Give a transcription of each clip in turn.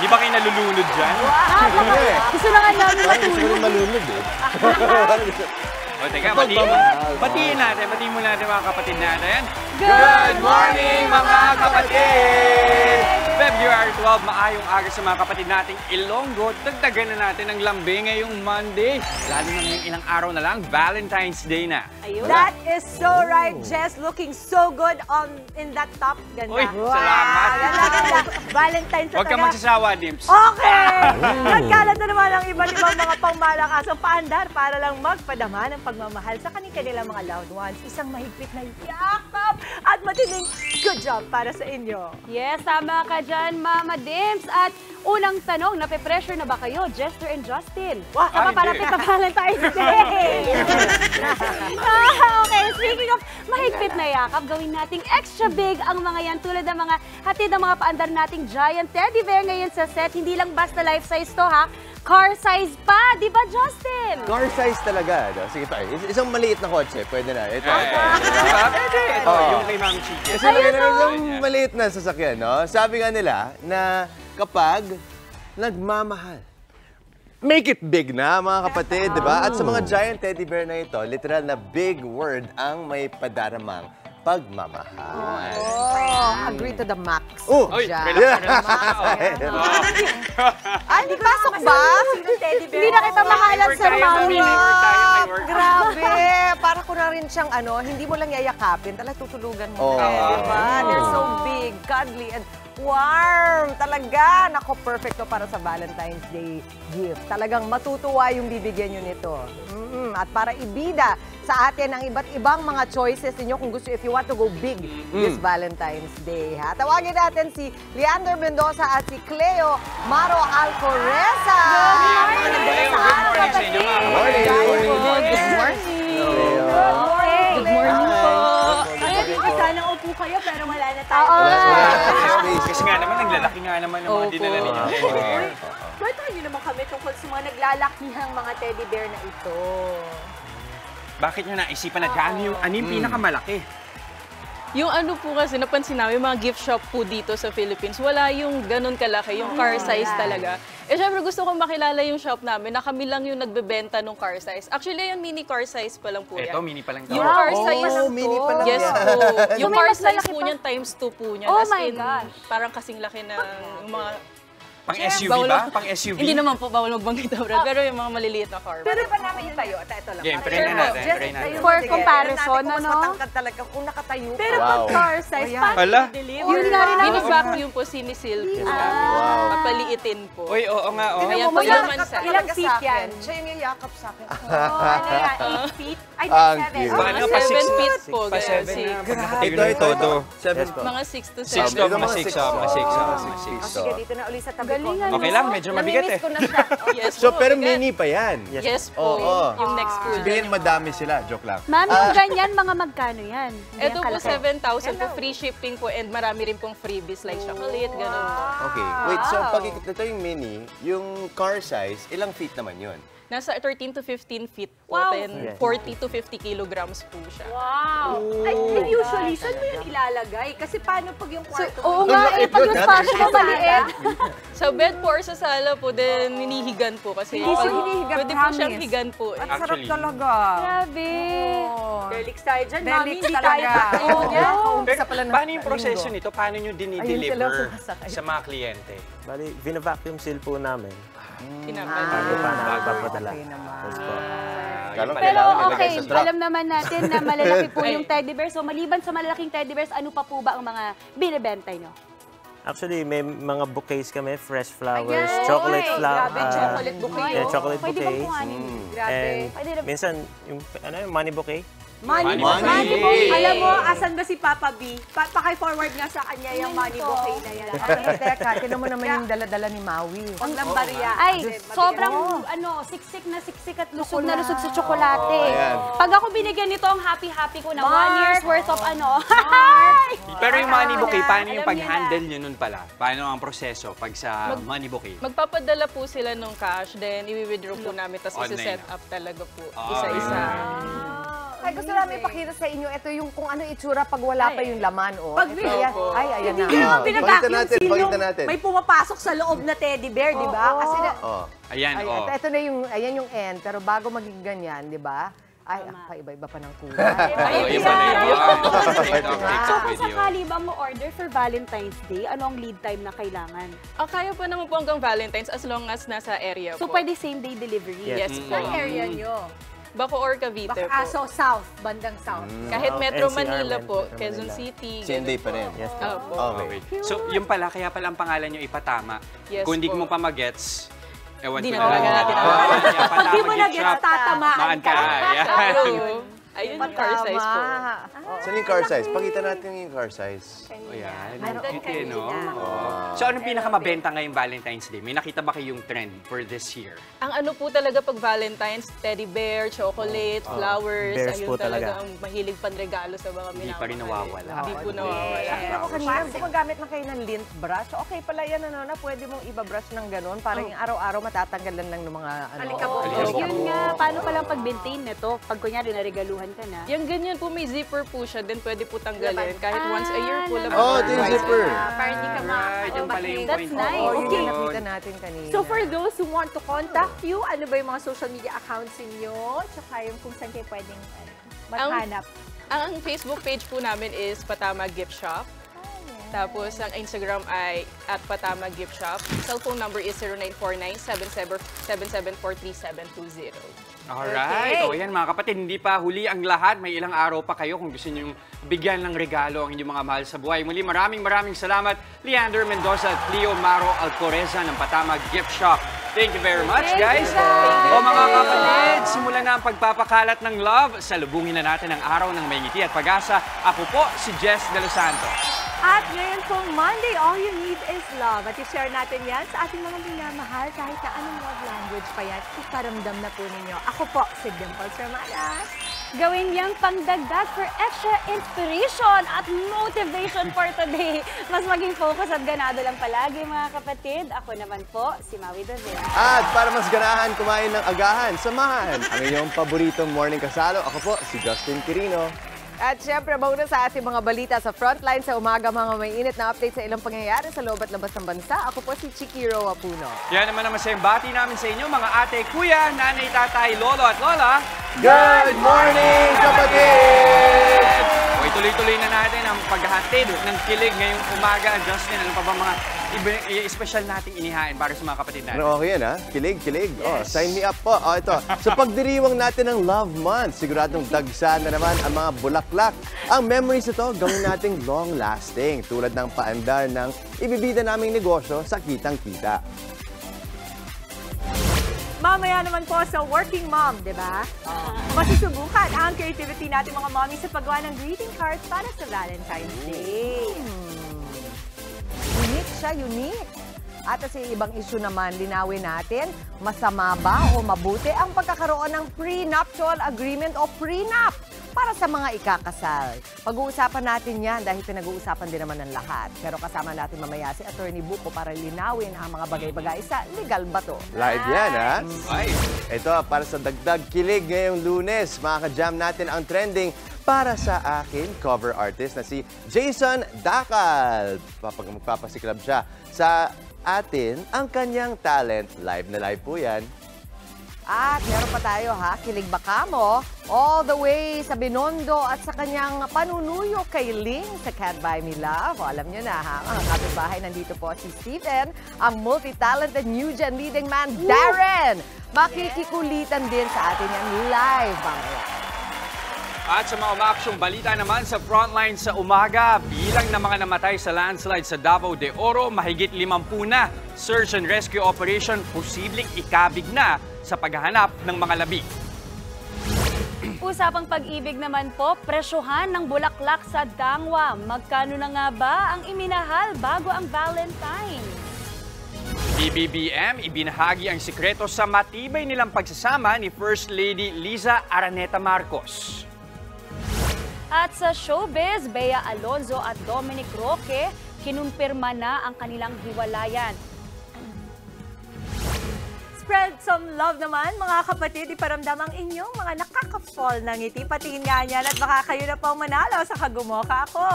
Hindi ba kayo nalulunod dyan? Gusto na nga namin matulog. Gusto ko malunod eh. O, teka, batiin mo natin mga kapatid natin. Good morning, mga kapatid! February 12, maayong araw sa mga kapatid nating Ilonggo. Dagdagan na natin ang lambe ngayong Monday. Lalo na ngayong ilang araw na lang, Valentine's Day na. Ayun. That is so right, Jess. Looking so good in that top. Ganda. Uy, salamat. Ganda. Valentine's Huwag ka magsasawa, Dims. Okay! Nagkalat na naman ang iba't ibang mga pangmalakasang paandar para lang magpadama ng pagmamahal sa kanilang mga loved ones. Isang mahigpit na yakap at matinding good job para sa inyo. Yes, tama ka dyan, Mama Dims. At unang tanong, nape-pressure na ba kayo, Jester and Justin? Sa papalapit na Valentine's Day! Okay, speaking of mahigpit na yakap, gawin nating extra big ang mga yan tulad ng mga hatid ng mga paandar nating giant teddy bear ngayon sa set. Hindi lang basta life size to ha, car size pa, di ba Justin? Car size talaga. No? Sige tayo, isang maliit na kotse, pwede na. Ito. Pwede. Ito, yung kay Mami Chicken. Kasi isang maliit na sasakyan, no? Sabi nga nila na kapag nagmamahal, make it big na, mga kapatid, di ba? At sa mga giant teddy bear na ito, literal na big word ang may padaramang pagmamahal. Agree to the max. Uy, Ay, di pasok ba? Hindi na kita mahalan sa mami. Grabe! Para ko na rin siyang hindi mo lang yayakapin, talagang tutulugan mo. Diba? They're so big, cuddly, and warm. Talaga! Nako, perfecto para sa Valentine's Day gift. Talagang matutuwa yung bibigyan nyo nito. At para ibida sa atin ang iba't ibang mga choices ninyo kung gusto, if you want to go big this Valentine's Day. Ha? Tawagin natin si Leander Mendoza at si Cleo Maro Alcoreza. Good morning sa inyo, mga kapatid. Good morning po. Sana upo kayo pero wala na tayo. Kasi nga naman, naglalaki nga naman ang mga dinala ninyo. Kwento niyo naman kami tungkol sa mga naglalakihang mga teddy bear na ito. Bakit nyo naisipan na gano'n yung pinakamalaki? Yung po kasi, napansin namin, mga gift shop po dito sa Philippines, wala yung ganun kalaki, yung car size talaga. Eh, syempre gusto kong makilala yung shop namin na kami lang yung nagbebenta ng car size. Actually, yung mini car size pa lang po yan. Ito, mini pa lang Yung car size, mini pa lang yes yan. po. Yung car size po niyan times 2 po niyan. Oh As my in, gosh. parang kasing laki ng mga... Pang SUV ba? Pang SUV? Hindi naman po, bawal magbanggit Brad. Pero yung mga maliliit na car. Pero pa namin itayo. Ito lang. Game, try na natin. Try natin. For comparison, Mas matangkad talaga kung nakatayo. Pero pag car size, paano Hala. i-deliver? Yun nga rin ang Mini-vacuum po, sinisil po. Papaliitin po. Uy, oo nga, oo. Ayan po yung mansa. Ilang feet yan? Siya yung yayakap sa akin. ano yan, 8 feet? Ay, Ang 7. cute. Baka Mga na pa 7 feet six, po. pa 7 Six. na. Pag nakatayo na todo. 7 po. Mga 6 to 6 7. to, mga 6 to, mga 6 to, mga 6 to. Sige, dito na uli sa tabi ko. Okay lang, medyo mabigat eh. Namimiss ko na siya. Yes So, po, pero bigat. mini pa yan. Yes po. Oo. Yung next po. Sabihin, madami sila. Joke lang. Mami, kung ganyan, mga magkano yan? Hindi Ito yan po, kalaki. 7,000 po. Free shipping po and marami rin pong freebies like chocolate, gano'n. Okay. Wait, so pag ito yung mini, yung car size, ilang feet naman yun? Nasa 13 to 15 feet po. Wow. Then 40 to 50 kilograms po siya. Wow! And usually, saan mo yan ilalagay? Kasi paano pag yung kwarto Oo nga, eh, pag yung fashion mo maliit. Sa bed po or sa sala po, then hinihigan po kasi. Hindi siya hinihigan, Pwede po siyang promise. higan po. At sarap Actually. talaga. Grabe. Delix tayo dyan, mami. Delix Hindi talaga. tayo tayo dyan. Pero pala ng paano yung proseso nito? Paano nyo dinideliver Ayun sila, sa mga kliyente? Bali, vina-vacuum seal po namin. Pinapadala. Paano magpapadala? Yes po. Pero okay, alam naman natin na malalaki po yung teddy bear. So maliban sa malalaking teddy bears, ano pa po ba ang mga binibenta nyo? Actually, may mga bouquets kami, fresh flowers, chocolate flower. Grabe, chocolate bouquet. Yeah, chocolate Pwede bang bouquet. kuhanin? Grabe. And Pwede na- minsan, yung money bouquet. Money Money bouquet. bouquet. Alam mo, asan ba si Papa B? Paki-forward nga sa kanya yung money bouquet na yan. Teka, tinan mo naman yung dala-dala ni Maui. Pang lambarya. Ay, sobrang siksik na siksik at lusog na lusog sa tsokolate. Ayan. Pag ako binigyan nito, ang happy-happy ko na 1 year's worth of Pero yung money bouquet, paano yung pag-handle nyo nun pala? Paano ang proseso pag sa money bouquet? Magpapadala po sila ng cash, then i-withdraw po namin, tapos Online isi-set na. up talaga po, isa-isa. Ay, gusto namin ipakita sa inyo, ito yung kung ano itsura pag wala pa yung laman, oh. Pag Ito yan. Ay, ayan na. Hindi naman Pakita pinag-vacuum natin, seal pakita yung natin. may pumapasok sa loob na teddy bear, di ba? Kasi na, Oh. Ayan, Ay, oh. ito na yung, ayan yung end. Pero bago maging ganyan, di ba? Ay, iba-iba pa ng kulay. Oh, yun pala yun. TikTok So kung video. sakali ba mo order for Valentine's Day, ano ang lead time na kailangan? Kaya pa naman po hanggang Valentine's as long as nasa area So po. pwede same day delivery? Yes po. saan area nyo? Bacoor, Cavite po. Baka, so south, bandang south. Kahit Metro NCR, Manila po, Metro Quezon Manila. City. Same day pa rin. Yes po. Opo. Okay. Okay. So, yung pala, kaya pala ang pangalan nyo ipatama. Yes Kung hindi po. mo pa magets, ewan Hindi ko na talaga natin alam. Hindi mo na gets, tatamaan Maan ka. True. Ayun yung car size po. Saan yung car size? Pakita natin yung car size. O yan. Nandun Okay, no? kanina. So, anong pinakamabenta ngayong Valentine's Day? May nakita ba kayong trend for this year? Ang ano po talaga pag Valentine's, teddy bear, chocolate, flowers, bears ayun po talaga talaga. ang mahilig panregalo sa mga minamahal. Hindi pa rin nawawala. Hindi po nawawala. Pero ako kanina, gumagamit na kayo ng lint brush. Okay pala yan, ano, na pwede mong ibabrush ng ganun. Parang yung araw-araw matatanggalan lang ng mga, ano. Alikabok. Yun nga, paano palang pag-maintain nito? Pag kunyari naregaluhan ka na. Yung ganyan po, may zipper po siya, then pwede po tanggalin. Kahit once a year po lang. Oh, ito yung zipper. Para hindi ka Right, yung pala yung That's point. nice. Oh, yun Okay. yung nakita natin kanina. So for those who want to contact you, ano ba yung mga social media accounts niyo? Tsaka yung kung saan kayo pwedeng maghanap. Ang Facebook page po namin is Patama Gift Shop. Tapos ang Instagram ay @Patama Gift Shop. Cellphone number is 0949-7743-720. Alright. O yan mga kapatid, hindi pa huli ang lahat. May ilang araw pa kayo kung gusto nyo bigyan ng regalo ang inyong mga mahal sa buhay. Muli maraming salamat Leander Mendoza at Leo Maro Alcoreza ng Patama Gift Shop. Thank you very much, guys. O mga kapatid, simulan na ang pagpapakalat ng love. Salubungin na natin ang araw ng may ngiti at pag-asa. Ako po si Jess De Los Santos. At ngayon pong Monday, all you need is love. At i-share natin yan sa ating mga minamahal kahit na anong love language pa yan. Iparamdam na po ninyo. Ako po, si Dimples Hermanas. Gawin niyang pangdagdag for extra inspiration at motivation for today. Mas maging focus at ganado lang palagi mga kapatid. Ako naman po, si Maui David. At para mas ganahan kumain ng agahan, samahan ang inyong paboritong morning kasalo. Ako po, si Justin Quirino. At syempre, mauna sa ating mga balita sa Frontline sa umaga, mga may init na update sa ilang pangyayari sa loob at labas ng bansa. Ako po si Chiki Roa Puno. Yan naman ang masayang bati namin sa inyo, mga ate, kuya, nanay, tatay, lolo at lola. Good morning, kapatid! O ituloy-tuloy na natin ang paghahatid ng kilig ngayong umaga. Justin, ano pa ba mga special nating inihain para sa mga kapatid natin? Ano, okay yan, ha? Kilig, kilig. Oh, sign me up po. Oh, ito. Sa pagdiriwang natin ng Love Month, siguradong dagsa na naman ang mga bulaklak. Ang memories ito, gawin nating long-lasting. Tulad ng paandar ng ibibida naming negosyo sa kitang-kita. Mamaya naman po sa Working Mom, di ba? Masusubukan ang creativity natin mga mommy sa paggawa ng greeting cards para sa Valentine's Day. Unique siya, unique. At sa ibang issue naman, linawin natin, masama ba o mabuti ang pagkakaroon ng prenuptial agreement o prenup para sa mga ikakasal. Pag-uusapan natin yan dahil pinag-uusapan din naman ng lahat. Pero kasama natin mamaya si Attorney Buko para linawin ang mga bagay-bagay sa legal ba to. Live yan, ha? Ay, Ito, para sa dagdag kilig ngayong Lunes, makaka-jam natin ang trending para sa akin, cover artist na si Jason Dacal. Magpapasiklab siya sa atin ang kanyang talent. Live na live po yan. At meron pa tayo ha, kilig ba kamo? All the way sa Binondo at sa kanyang panunuyo kay Ling sa Can't Buy Me Love. O, alam nyo na ha, mga kapitbahay, nandito po si Stephen, ang multi-talented new gen leading man, Darren. Makikikulitan din sa atin yan live mamaya. at sa mga umaksyong balita naman sa Frontline sa umaga, bilang ng mga namatay sa landslide sa Davao de Oro, mahigit 50 na. Search and rescue operation posibleng ikabig na sa paghahanap ng mga labi. Usapang pag-ibig naman po, presyohan ng bulaklak sa Dangwa. Magkano na nga ba ang iminahal bago ang Valentine? BBBM ibinahagi ang sikreto sa matibay nilang pagsasama ni First Lady Liza Araneta Marcos. At sa showbiz, Bea Alonzo at Dominic Roque, kinumpirma na ang kanilang hiwalayan. Spread some love naman, mga kapatid. Iparamdam ang inyong mga napaka-fall ng ngiti. Patingin nga niyan at baka kayo na pong manalo sa Kagumoka Ako.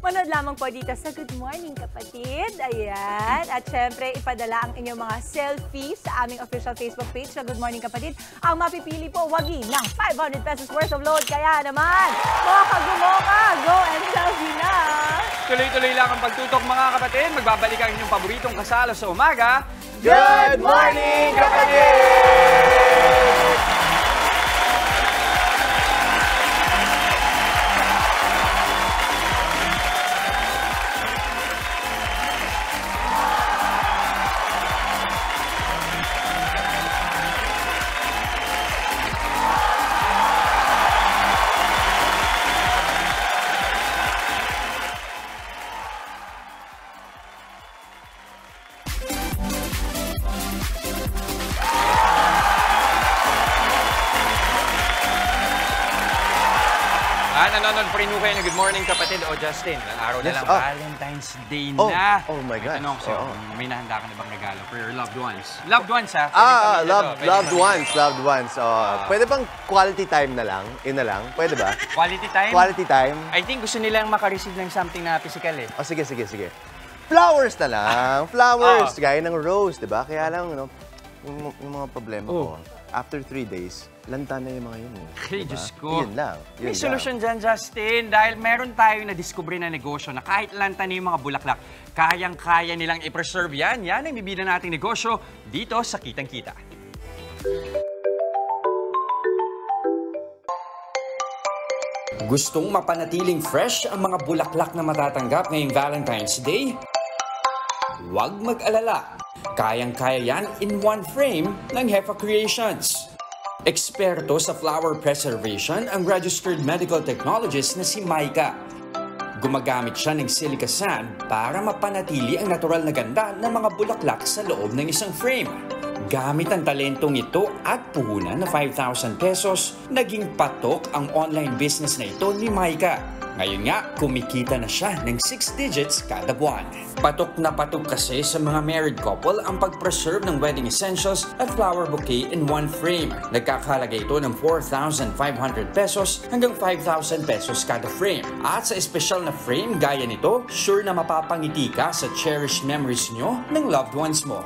Manood lamang po dito sa Good Morning Kapatid. Ayan. At syempre, ipadala ang inyong mga selfies sa aming official Facebook page sa Good Morning Kapatid. Ang mapipili po, wagi ng 500 pesos worth of load. Kaya naman, mga Kagumoka, go and selfie na! Tuloy-tuloy lang ang pagtutok mga kapatid. Magbabalik ang inyong paboritong kasalo sa umaga. Good morning, kapatid! Nanonood pa rin kayo ng Good Morning Kapatid o Justin. Ang araw na lang, Valentine's Day Oh, na. oh my God. Tanong sa'yo, may nahanda ka na bang regalo for your loved ones? Loved ones, ha? Loved ones. Pwede bang quality time na lang? Yun na lang? Pwede ba? Quality time? Quality time? I think gusto nilang makareceive ng something na physical eh. Oh, sige. Flowers na lang. Flowers. Gaya ng rose, di ba? Kaya lang, yung mga problema ko, after 3 days, lanta na yung mga yun. Hey, diba? Diyos ko. Yun lang. May solusyon dyan, Justin. Dahil meron tayong na-discover na negosyo na kahit lanta na yung mga bulaklak, kayang-kaya nilang i-preserve yan. Yan ang bibida nating negosyo dito sa Kitang Kita. Gustong mapanatiling fresh ang mga bulaklak na matatanggap ngayong Valentine's Day? Huwag mag-alala. Kayang-kaya yan in one frame ng Hefa Creations. Eksperto sa flower preservation ang registered medical technologist na si Maika. Gumagamit siya ng silica sand para mapanatili ang natural na ganda ng mga bulaklak sa loob ng isang frame. Gamit ang talentong ito at puhunan na 5,000 pesos, naging patok ang online business na ito ni Maika. Ngayon nga, kumikita na siya ng 6 digits kada buwan. Patok na patok kasi sa mga married couple ang pag-preserve ng wedding essentials at flower bouquet in one frame. Nagkakahalaga ito ng 4,500 pesos hanggang 5,000 pesos kada frame. At sa espesyal na frame gaya nito, sure na mapapangiti ka sa cherished memories nyo ng loved ones mo.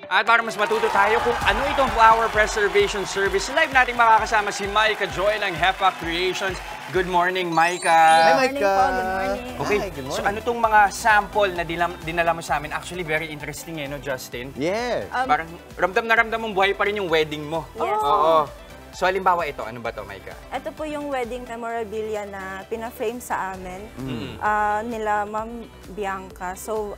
At para mas matuto tayo kung ano itong flower preservation service, live nating makakasama si Maika Joy ng Hefa Creations. Good morning, Maika. Hi, Maika. Good morning. Okay, Hi, good so morning. ano itong mga sample na dinala mo sa amin? Actually, very interesting no, Justin? Yes. Parang ramdam mong buhay pa rin yung wedding mo. Yes. Oo. So, halimbawa ito, ano ba to, Maika? Ito po yung wedding memorabilia na pina-frame sa amin nila Ma'am Bianca. So,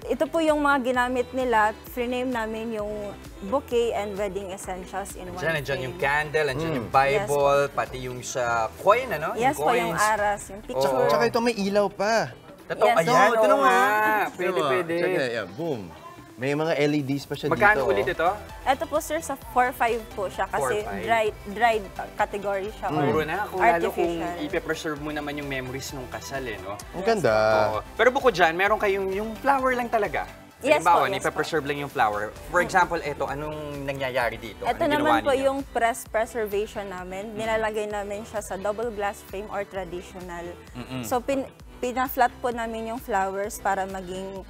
ito po yung mga ginamit nila. Frame namin yung bouquet and wedding essentials in one frame. Andiyan yung candle, andiyan yung Bible, pati yung sa coin, ano? Yes yung po, coins. yung aras, yung picture. Tsaka ito may ilaw pa. Totoo, Yes. ayan, ito oo nga. nga. Pwede. Check, boom. May mga LEDs pa siya Magkano dito. ulit ito? Ito po sir, sa 4-5 po siya kasi 4-5. dried category siya. or Puro na, kung lalo kung artificial. ipe-preserve mo naman yung memories nung kasal, no? Ang ganda. Oo. Pero bukod dyan, meron kayong yung flower lang talaga. Yes Halimbawa, po, yes ipe-preserve lang yung flower. For example, ito, anong nangyayari dito? Ito Anong ginawa naman po ninyo? yung press preservation namin. Nilalagay namin siya sa double glass frame or traditional. So pina-flat po namin yung flowers para maging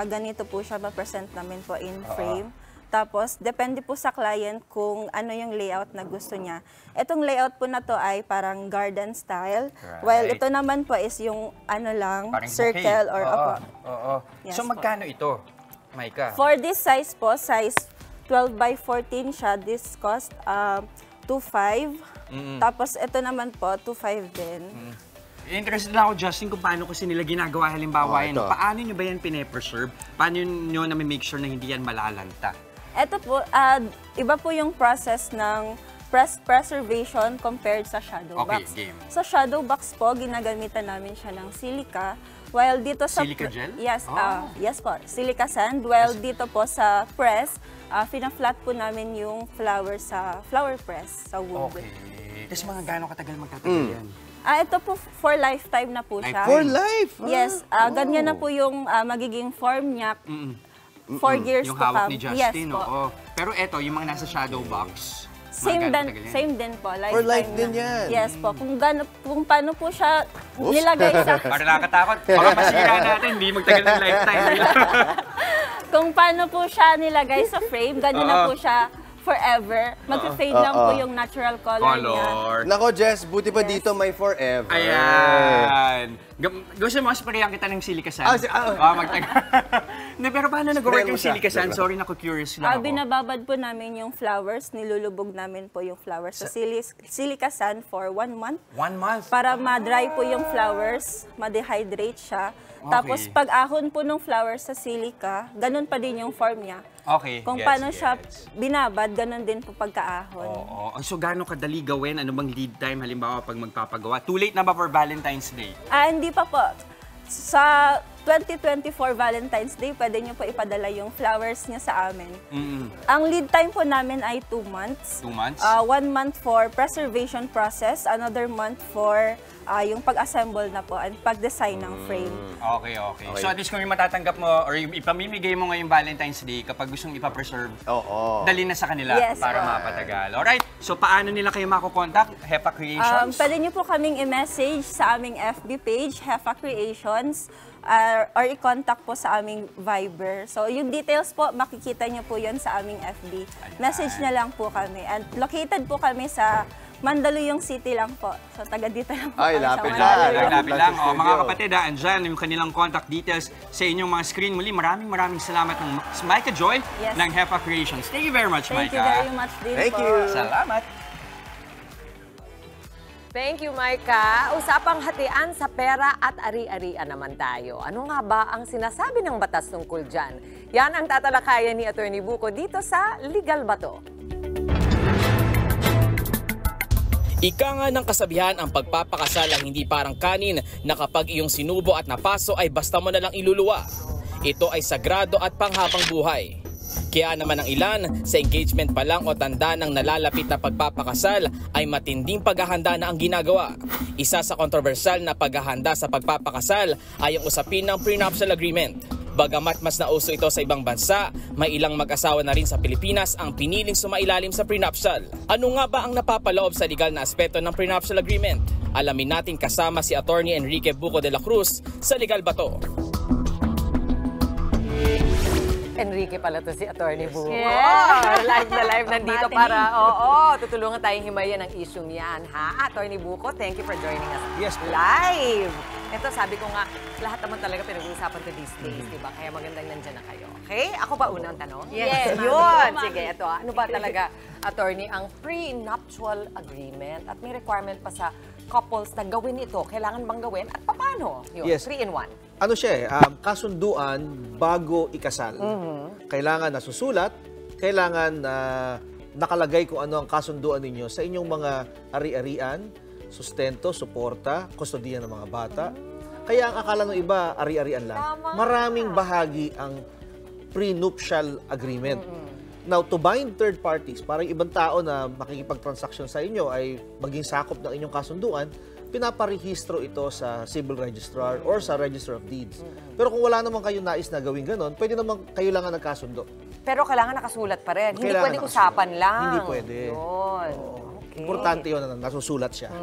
ganito po siya ma-present namin po in frame. Tapos, depende po sa client kung ano yung layout na gusto niya. Itong layout po na to ay parang garden style. Right. While ito naman po is yung ano lang, Parang circle bouquet. or Oo. opo. Oo. Yes So, po. magkano ito, Maika? For this size po, size 12 by 14 siya, this cost 2.5. Tapos ito naman po, 2.5 din. Interested na ako, Justin, kung paano kasi nila ginagawa halimbawa yan. ito. Paano nyo ba yan pine-preserve? Paano nyo na make sure na hindi yan malalanta? Ito po, iba po yung process ng preservation compared sa shadow Okay, box. game. Sa shadow box po, ginagamitan namin siya ng silica. While dito sa... Silica gel? Yes, Oh. yes po, silica sand. While dito po sa press, fina-flat po namin yung flower sa flower press, sa wood. Okay. Tapos mga gano'ng katagal magtatagal yan? Ito po for lifetime na po siya. For life? Yes, ganyan na po yung magiging form niya. 4 years Yung to hawak come. ni Justin, Yes po. oo. Pero eto, yung mga nasa shadow box. Same din po. For life Lifetime din na. yan. Yes po. Kung paano po siya nilagay sa... Para nakakatakot. Baka masira natin, hindi magtagal ng lifetime. Kung paano po siya nilagay sa frame, ganun na po siya forever. Mag-fade lang po yung natural color niya. Nako, Jess, buti pa dito may forever. Ayan. Gusto mo, sprayan kita ng silica sand? Magtagal. Hindi, pero paano nag-work yung silica sand? Sorry, naku-curious lang ako. Binababad po namin yung flowers, nilulubog namin po yung flowers sa silica sand for 1 month. 1 month? Para ma-dry po yung flowers, ma-dehydrate siya. Okay. Tapos pag ahon po ng flowers sa silica, ganun pa din yung form niya. Okay, Kung paano siya binabad, ganun din po pagkaahon. Oo. So, gaano kadali gawin? Ano bang lead time? Halimbawa, pag magpapagawa. Too late na ba for Valentine's Day? Hindi pa po. Sa 2024 Valentine's Day, pwede nyo po ipadala yung flowers niya sa amin. Ang lead time po namin ay 2 months. 2 months? 1 month for preservation process, another month for yung pag-assemble na po and pag-design ng frame. Okay. So at least kung yung matatanggap mo or yung ipamimigay mo ngayong Valentine's Day kapag gustong ipapreserve, dali na sa kanila para mapatagal. Alright, so paano nila kayo makukontakt? Hefa Creations? Pwede nyo po kaming i-message sa aming FB page, Hefa Creations, or i-contact po sa aming Viber. So yung details po, makikita nyo po yun sa aming FB. Message na lang po kami. And located po kami sa Mandaluyong City lang po. So, taga dito lang po. Ay, lapit Lapit lang. O, mga kapatid, andyan yung kanilang contact details sa inyong mga screen. Muli, maraming salamat ng Micah Joy ng Hefa Creations. Thank you very much, Micah. Thank you very much din Thank po. you. Salamat. Thank you, Micah. Usapang hatian sa pera at ari-arian naman tayo. Ano nga ba ang sinasabi ng batas tungkol dyan? Yan ang tatalakayan ni Atty. Buko dito sa Legal Bato. Ika nga ng kasabihan, ang pagpapakasal ang hindi parang kanin na kapag iyong sinubo at napaso ay basta mo na lang iluluwa. Ito ay sagrado at panghabang buhay. Kaya naman ang ilan, sa engagement pa lang o tanda ng nalalapit na pagpapakasal ay matinding paghahanda na ang ginagawa. Isa sa kontrobersyal na paghahanda sa pagpapakasal ay ang usapin ng prenuptial agreement. Bagamat mas nauso ito sa ibang bansa, may ilang mag-asawa na rin sa Pilipinas ang piniling sumailalim sa prenuptial. Ano nga ba ang napapaloob sa legal na aspeto ng prenuptial agreement? Alamin natin kasama si Atty. Enrique Buko de la Cruz sa Legal Bato. Enrique pala to si Atty. Buko. Yes. Live na live nandito para, tutulungan tayong himayan ng issue yan, ha? Atty. Buko, thank you for joining us. Yes, live! Ito, sabi ko nga, lahat naman talaga pinag-uusapan to these days, di ba? Kaya magandang nandyan na kayo. Okay? Ako ba unang tanong? Yes. Yun! Sige, ito. Ano ba talaga, attorney, ang prenuptial agreement? At may requirement pa sa couples na gawin ito. Kailangan bang gawin? At paano? Yun, Yes. 3-in-1. Ano siya kasunduan bago ikasal. Kailangan nasusulat, kailangan nakalagay kung ano ang kasunduan ninyo sa inyong mga ari-arian, sustento, suporta, kustodiyan ng mga bata. Kaya ang akala ng iba, ari-arian lang. Maraming bahagi ang prenuptial agreement. Now, to bind third parties, parang ibang tao na makikipag-transaction sa inyo ay maging sakop ng inyong kasunduan, pinaparehistro ito sa civil registrar or sa register of deeds. Pero kung wala naman kayong nais na gawin ganon, pwede naman kayo lang ang nagkasundo. Pero kailangan nakasulat pa rin. Hindi Kailangan pwede usapan lang. Hindi pwede. Yun. Okay. Importante yun na nasusulat siya.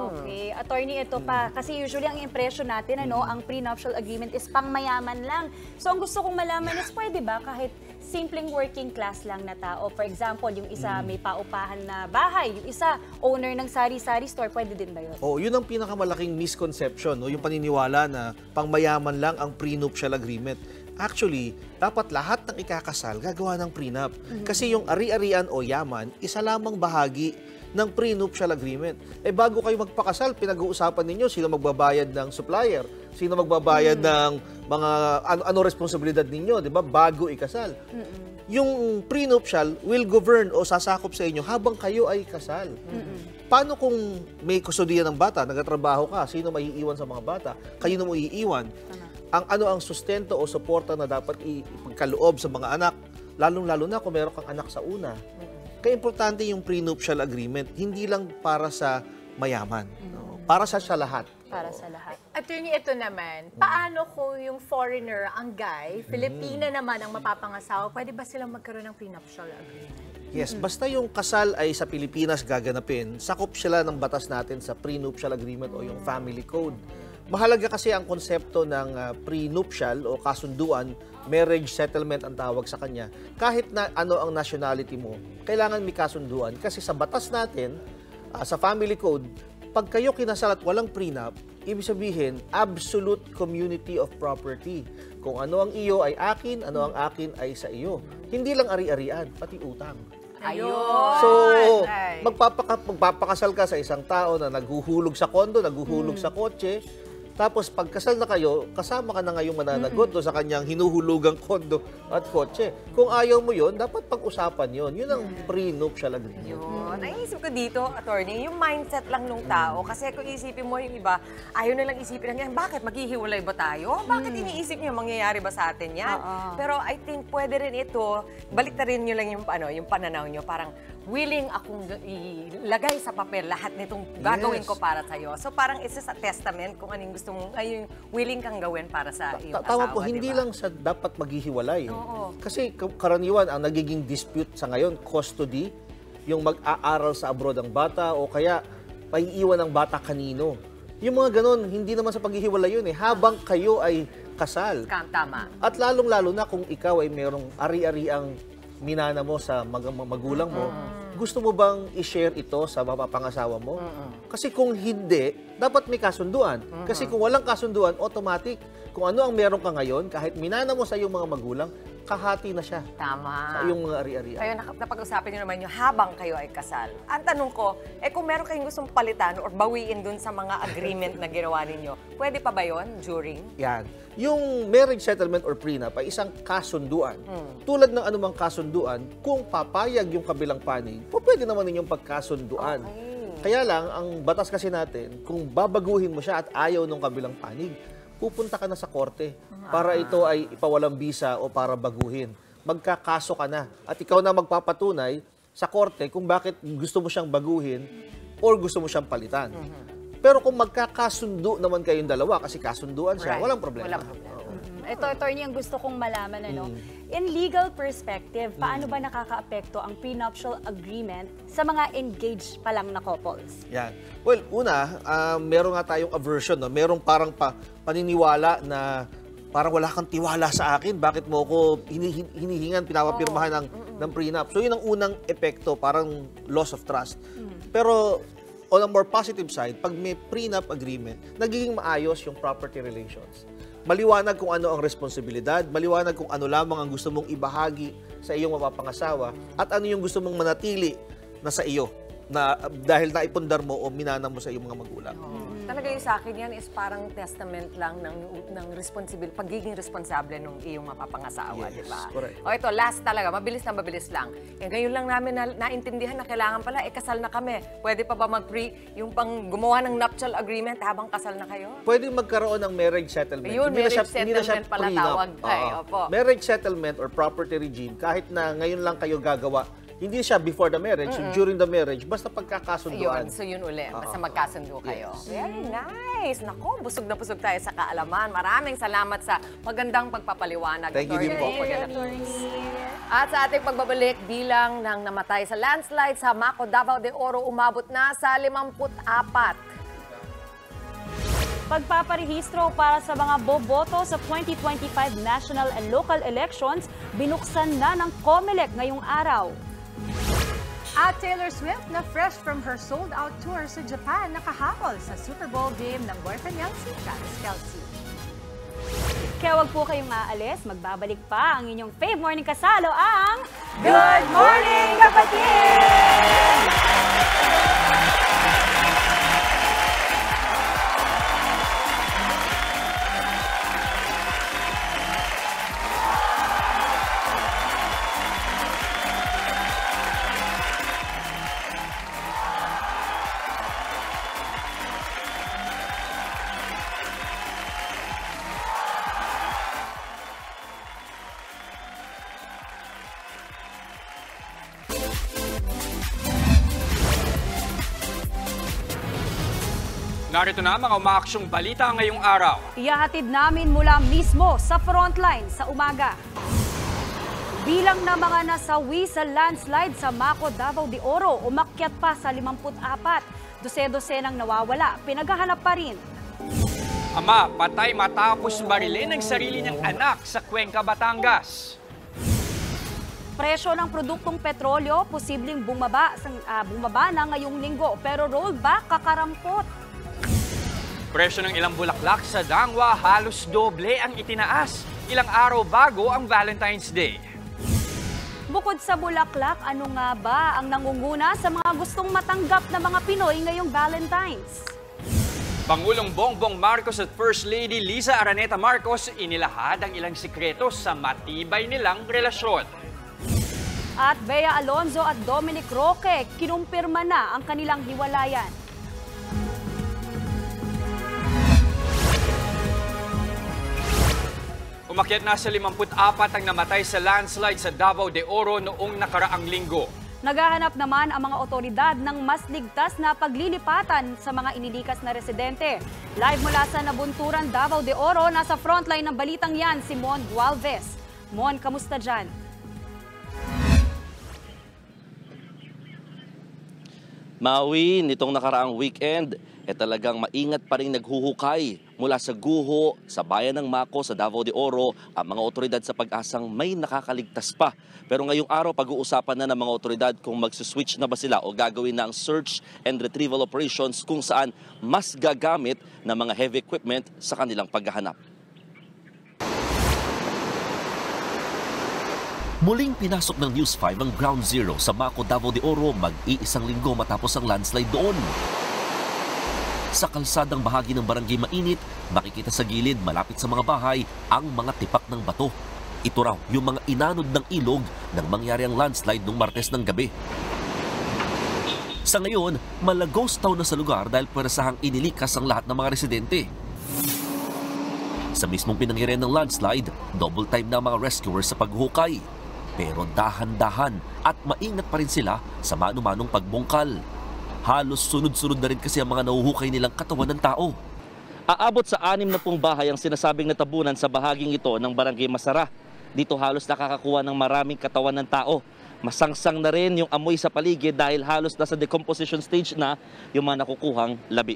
Okay. Attorney, ito pa. Kasi usually ang impression natin, ang prenuptial agreement is pang mayaman lang. So ang gusto kong malaman is pwede ba kahit simpleng working class lang na tao? For example, yung isa may paupahan na bahay, yung isa owner ng sari-sari store, pwede din ba yun? Oh, yun ang pinakamalaking misconception, no? Yung paniniwala na pangmayaman lang ang prenuptial agreement. Actually, dapat lahat ng ikakasal gagawa ng prenup. Kasi yung ari-arian o yaman, isa lamang bahagi ng prenuptial agreement. Eh bago kayo magpakasal, pinag-uusapan ninyo sino magbabayad ng supplier, sino magbabayad ng mga ano responsibilidad ninyo, 'di ba? Bago ikasal. Yung prenuptial will govern o sasakop sa inyo habang kayo ay kasal. Paano kung may kustodiya ng bata, nagtatrabaho ka, sino maiiwan sa mga bata? Kayo na mo iiwan. Ang sustento o suporta na dapat ipagkaloob sa mga anak, lalong-lalo na kung meron kang anak sa una. Kaya importante yung prenuptial agreement, hindi lang para sa mayaman. Para sa siya lahat. Para sa lahat. Attorney, ito naman, paano kung yung foreigner, ang guy, Filipina naman ang mapapangasawa, pwede ba silang magkaroon ng prenuptial agreement? Yes, basta yung kasal ay sa Pilipinas gaganapin, sakop sila ng batas natin sa prenuptial agreement o yung family code. Mahalaga kasi ang konsepto ng prenuptial o kasunduan, marriage settlement ang tawag sa kanya. Kahit na ano ang nationality mo, kailangan may kasunduan. Kasi sa batas natin, sa family code, pag kayo kinasal at walang prenup, ibig sabihin, absolute community of property. Kung ano ang iyo ay akin, ano ang akin ay sa iyo. Hindi lang ari-arian, pati utang. Ayun! So, magpapakasal ka sa isang tao na naghuhulog sa kondo, naghuhulog sa kotse, tapos pagkasal na kayo, kasama ka na ngayong mananagot sa kanyang hinuhulugang kondo at kotse. Kung ayaw mo yon, dapat pag-usapan yon. Yun ang prenuptial agreement. Yun. Naisip ko dito, attorney, yung mindset lang ng tao. Kasi kung isipin mo yung iba, ayaw na lang isipin lang yan, bakit maghihiwalay ba tayo? Bakit iniisip niyo mangyayari ba sa atin yan? Pero I think pwede rin ito, baliktarin niyo lang yung, yung pananaw niyo, parang willing akong ilagay sa papel lahat nitong gagawin ko para sa'yo. So parang it's just a testament kung anong gusto mong, ay willing kang gawin para sa iyong asawa, Tama po, hindi diba? lang sa dapat maghihiwalay. Kasi karaniwan, ang nagiging dispute sa ngayon, custody, yung mag-aaral sa abroad ang bata o kaya paiiwan ng bata kanino. Yung mga ganon, hindi naman sa paghihiwalay yun habang kayo ay kasal. Tama. At lalong-lalo na kung ikaw ay merong ari-ariang minana mo sa magulang mo, gusto mo bang i-share ito sa mapapangasawa mo? Kasi kung hindi, dapat may kasunduan. Kasi kung walang kasunduan, automatic. Kung ano ang meron ka ngayon, kahit minana mo sa iyong mga magulang, kahati na siya. Tama. Sa iyong mga ari-arian. Kaya napag-usapan niyo naman yung habang kayo ay kasal. Ang tanong ko, kung meron kayong gustong palitan or bawiin dun sa mga agreement na ginawa ninyo, pwede pa ba yon during? Yan. Yung marriage settlement or prenup ay isang kasunduan. Tulad ng anumang kasunduan, kung papayag yung kabilang panig, pwede naman ninyong pagkasunduan. Kaya lang, ang batas kasi natin, kung babaguhin mo siya at ayaw ng kabilang panig, pupunta ka na sa korte para ito ay ipawalang bisa o para baguhin. Magkakaso ka na. At ikaw na magpapatunay sa korte kung bakit gusto mo siyang baguhin or gusto mo siyang palitan. Pero kung magkakasundo naman kayong dalawa, kasi kasunduan siya, walang problema. Ito, attorney, ang gusto kong malaman, in legal perspective, paano ba nakakaapekto ang prenuptial agreement sa mga engaged pa lang na couples? Yan. Well, una, meron nga tayong aversion, merong parang paniniwala na parang wala kang tiwala sa akin, bakit mo ako hinihingan, pinapapirmahan ng prenup. So yun ang unang epekto, parang loss of trust. Pero on a more positive side, pag may prenup agreement, nagiging maayos yung property relations. Maliwanag kung ano ang responsibilidad, maliwanag kung ano lamang ang gusto mong ibahagi sa iyong mapapangasawa at ano yung gusto mong manatili na sa iyo na dahil naipundar mo o minana mo sa iyong mga magulang. Talaga yung sa akin yan is parang testament lang ng pagiging responsable ng iyong mapapangasawa, di ba? Correct. O ito, last talaga, mabilis lang. Ngayon lang namin naintindihan na kailangan pala, kasal na kami. Pwede pa ba yung pang gumawa ng nuptial agreement habang kasal na kayo? Pwede magkaroon ng marriage settlement. Yun, marriage settlement pala tawag. Marriage settlement or property regime, kahit na ngayon lang kayo gagawa, hindi siya before the marriage, during the marriage, basta pagkakasunduan. So yun uli, basta magkasundo kayo. Very nice! Naku, busog na busog tayo sa kaalaman. Maraming salamat sa magandang pagpapaliwanag. Thank you din po. At sa ating pagbabalik, bilang ng namatay sa landslide sa Maco, Davao de Oro, umabot na sa 54. Pagpaparehistro para sa mga boboto sa 2025 national and local elections, binuksan na ng COMELEC ngayong araw. At Taylor Swift na fresh from her sold-out tour sa Japan, nakahabol sa Super Bowl game ng boyfriend niyang si Travis Kelce. Kaya wag po kayong aalis, magbabalik pa ang inyong Fave Morning Kasalo, ang Good Morning, Kapatid! Narito na mga umaaksyong balita ngayong araw. Ihahatid namin mula mismo sa frontline sa umaga. Bilang na mga nasawi sa landslide sa Maco, Davao de Oro, umakyat pa sa 54. Dose-dosenang nawawala, pinaghahanap pa rin. Ama, patay matapos barilin ang sarili niyang anak sa Cuenca, Batangas. Presyo ng produktong petrolyo posibleng bumaba na ngayong linggo pero rollback kakarampot. Presyo ng ilang bulaklak sa Dangwa halos doble ang itinaas. Ilang araw bago ang Valentine's Day. Bukod sa bulaklak, ano nga ba ang nangunguna sa mga gustong matanggap na mga Pinoy ngayong Valentine's? Pangulong Bongbong Marcos at First Lady Liza Araneta Marcos inilahad ang ilang sikreto sa matibay nilang relasyon. At Bea Alonzo at Dominic Roque, kinumpirma na ang kanilang hiwalayan. Umakyat na sa 54 ang namatay sa landslide sa Davao de Oro noong nakaraang linggo. Naghahanap naman ang mga otoridad ng mas ligtas na paglilipatan sa mga inilikas na residente. Live mula sa Nabunturan, Davao de Oro, nasa frontline ng balitang yan si Mon Gualvez. Mon, kamusta dyan? Maui, nitong nakaraang weekend, talagang maingat pa rin naghuhukay mula sa guho, sa bayan ng Maco, sa Davao de Oro, ang mga otoridad sa pag-asang may nakakaligtas pa. Pero ngayong araw, pag-uusapan na ng mga otoridad kung mag-switch na ba sila o gagawin na ang search and retrieval operations kung saan mas gagamit ng mga heavy equipment sa kanilang paghahanap. Muling pinasok ng News 5 ang Ground Zero sa Maco, Davao de Oro mag-iisang linggo matapos ang landslide doon. Sa kalsadang bahagi ng Barangay Mainit, makikita sa gilid malapit sa mga bahay ang mga tipak ng bato. Ito raw yung mga inanod ng ilog nang mangyari ang landslide noong Martes ng gabi. Sa ngayon, malagos taw na sa lugar dahil pwersahang inilikas ang lahat ng mga residente. Sa mismong pinangyarihan ng landslide, double time na mga rescuers sa paghukay. Pero dahan-dahan at maingat pa rin sila sa mano-manong pagbungkal. Halos sunod-sunod na rin kasi ang mga nahuhukay nilang katawan ng tao. Aabot sa 60 bahay ang sinasabing natabunan sa bahaging ito ng Barangay Masara. Dito halos nakakakuha ng maraming katawan ng tao. Masangsang na rin yung amoy sa paligid dahil halos nasa decomposition stage na yung mga nakukuhang labi.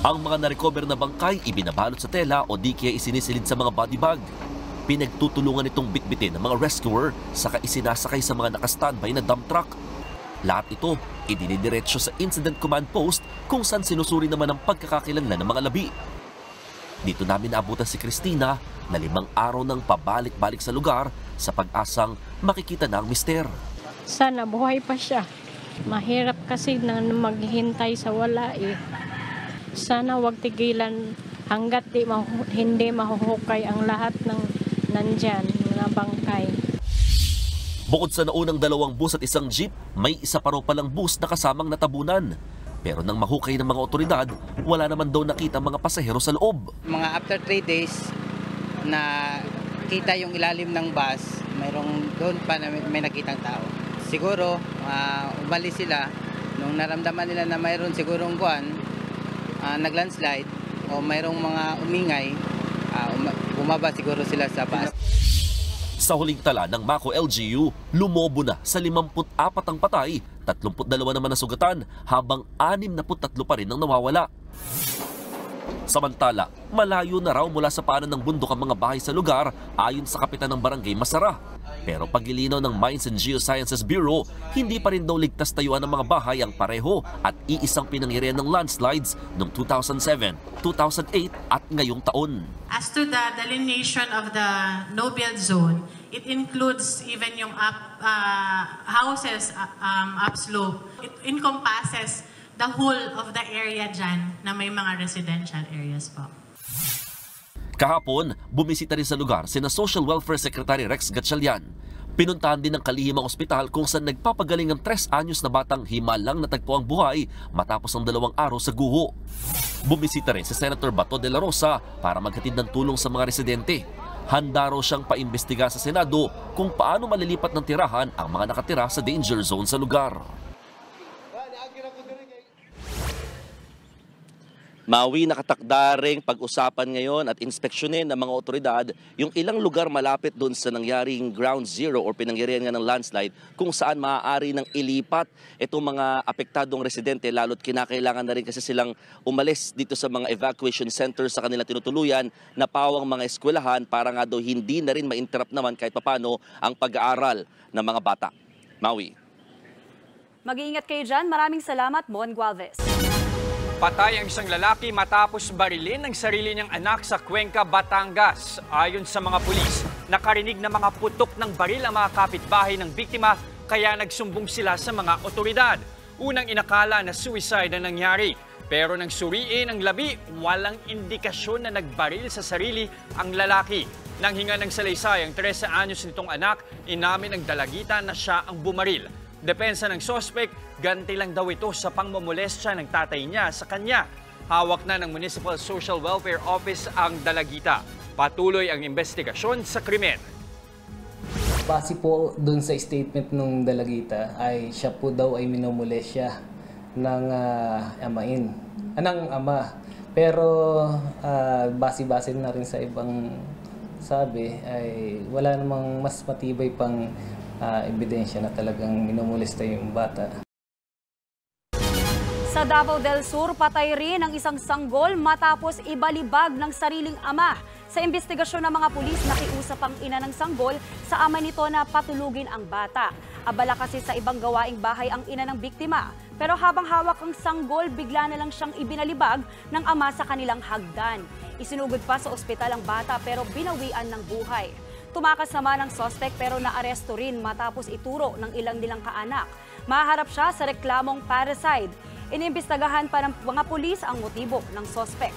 Ang mga narecover na bangkay ibinabalot sa tela o di kaya isinisilid sa mga body bag. Pinagtutulungan itong bitbitin ng mga rescuer saka isinasakay sa mga nakastandby na dump truck. Lahat ito idinidiretso sa Incident Command Post kung saan sinusuri naman ang pagkakakilanlan ng mga labi. Dito namin naabutan si Christina na 5 araw nang pabalik-balik sa lugar sa pag-asang makikita na ang mister. Sana buhay pa siya. Mahirap kasi na maghintay sa wala eh. Sana wag tigilan hanggat hindi mahuhukay ang lahat ng nandyan na bangkay. Bukod sa naunang 2 bus at 1 jeep, may isa pa raw palang bus na kasamang natabunan. Pero nang mahukay ng mga otoridad, wala naman daw nakita mga pasahero sa loob. Mga after 3 days na kita yung ilalim ng bus, mayroong doon pa na may nakitang tao. Siguro umalis sila nung naramdaman nila na mayroon sigurong naglandslide o mayroong mga umingay, bumaba siguro sila sa bus. Sa huling tala ng Maco LGU, lumobo na sa 54 ang patay, 32 naman nasugatan, habang 63 pa rin ang nawawala. Samantala, malayo na raw mula sa paanan ng bundok ang mga bahay sa lugar ayon sa kapitan ng Barangay Masara. Pero paglilinaw ng Mines and Geosciences Bureau, hindi pa rin daw ligtas tayuan ng mga bahay ang pareho at iisang pinangyarihan ng landslides noong 2007, 2008 at ngayong taon. As to the delineation of the no-build zone, it includes even yung houses upslope. It encompasses the whole of the area dyan na may mga residential areas po. Kahapon, bumisita rin sa lugar sina Social Welfare Secretary Rex Gatchalian. Pinuntahan din ng kalihimang ospital kung saan nagpapagaling ang 3 anyos na batang himalang natagpo ang buhay matapos ang 2 araw sa guho. Bumisita rin si Senator Bato de la Rosa para maghatid ng tulong sa mga residente. Handa raw siyang paimbestiga sa Senado kung paano malilipat ng tirahan ang mga nakatira sa danger zone sa lugar. Maui, nakatakdaring pag-usapan ngayon at inspeksyonin ng mga otoridad yung ilang lugar malapit doon sa nangyaring ground zero o pinangyarihan nga ng landslide kung saan maaari nang ilipat itong mga apektadong residente, lalo't kinakailangan na rin kasi silang umalis dito sa mga evacuation centers sa kanilang tinutuluyan na pawang mga eskwelahan para nga daw hindi na rin ma-interrupt naman kahit papano ang pag-aaral ng mga bata. Maui. Mag-iingat kayo dyan. Maraming salamat, Mon Gualvez. Patay ang isang lalaki matapos barilin ng sarili niyang anak sa Cuenca, Batangas. Ayon sa mga pulis, nakarinig na mga putok ng baril ang mga kapitbahay ng biktima kaya nagsumbong sila sa mga otoridad. Unang inakala na suicide ang nangyari. Pero nang suriin ang labi, walang indikasyon na nagbaril sa sarili ang lalaki. Nang hinga ng salaysay ang 13 anyos nitong anak, inamin ng dalagita na siya ang bumaril. Depensa ng sospek, ganti lang daw ito sa pangmomolestya ng tatay niya sa kanya. Hawak na ng Municipal Social Welfare Office ang dalagita. Patuloy ang investigasyon sa krimen. Base po dun sa statement ng dalagita ay siya po daw ay minomolestya ng ama. Pero base-base na rin sa ibang sabi ay wala namang mas matibay pang ebidensya na talagang minumulista yung bata. Sa Davao del Sur, patay rin ang isang sanggol matapos ibalibag ng sariling ama. Sa investigasyon ng mga pulis, nakiusap ang ina ng sanggol sa ama nito na patulugin ang bata. Abala kasi sa ibang gawaing bahay ang ina ng biktima. Pero habang hawak ang sanggol, bigla na lang siyang ibinalibag ng ama sa kanilang hagdan. Isinugod pa sa ospital ang bata pero binawian ng buhay. Tumakas naman ang suspect pero naaresto rin matapos ituro ng ilang nilang kaanak. Maharap siya sa reklamong parricide. Inimbestagahan pa ng mga pulis ang motibo ng suspect.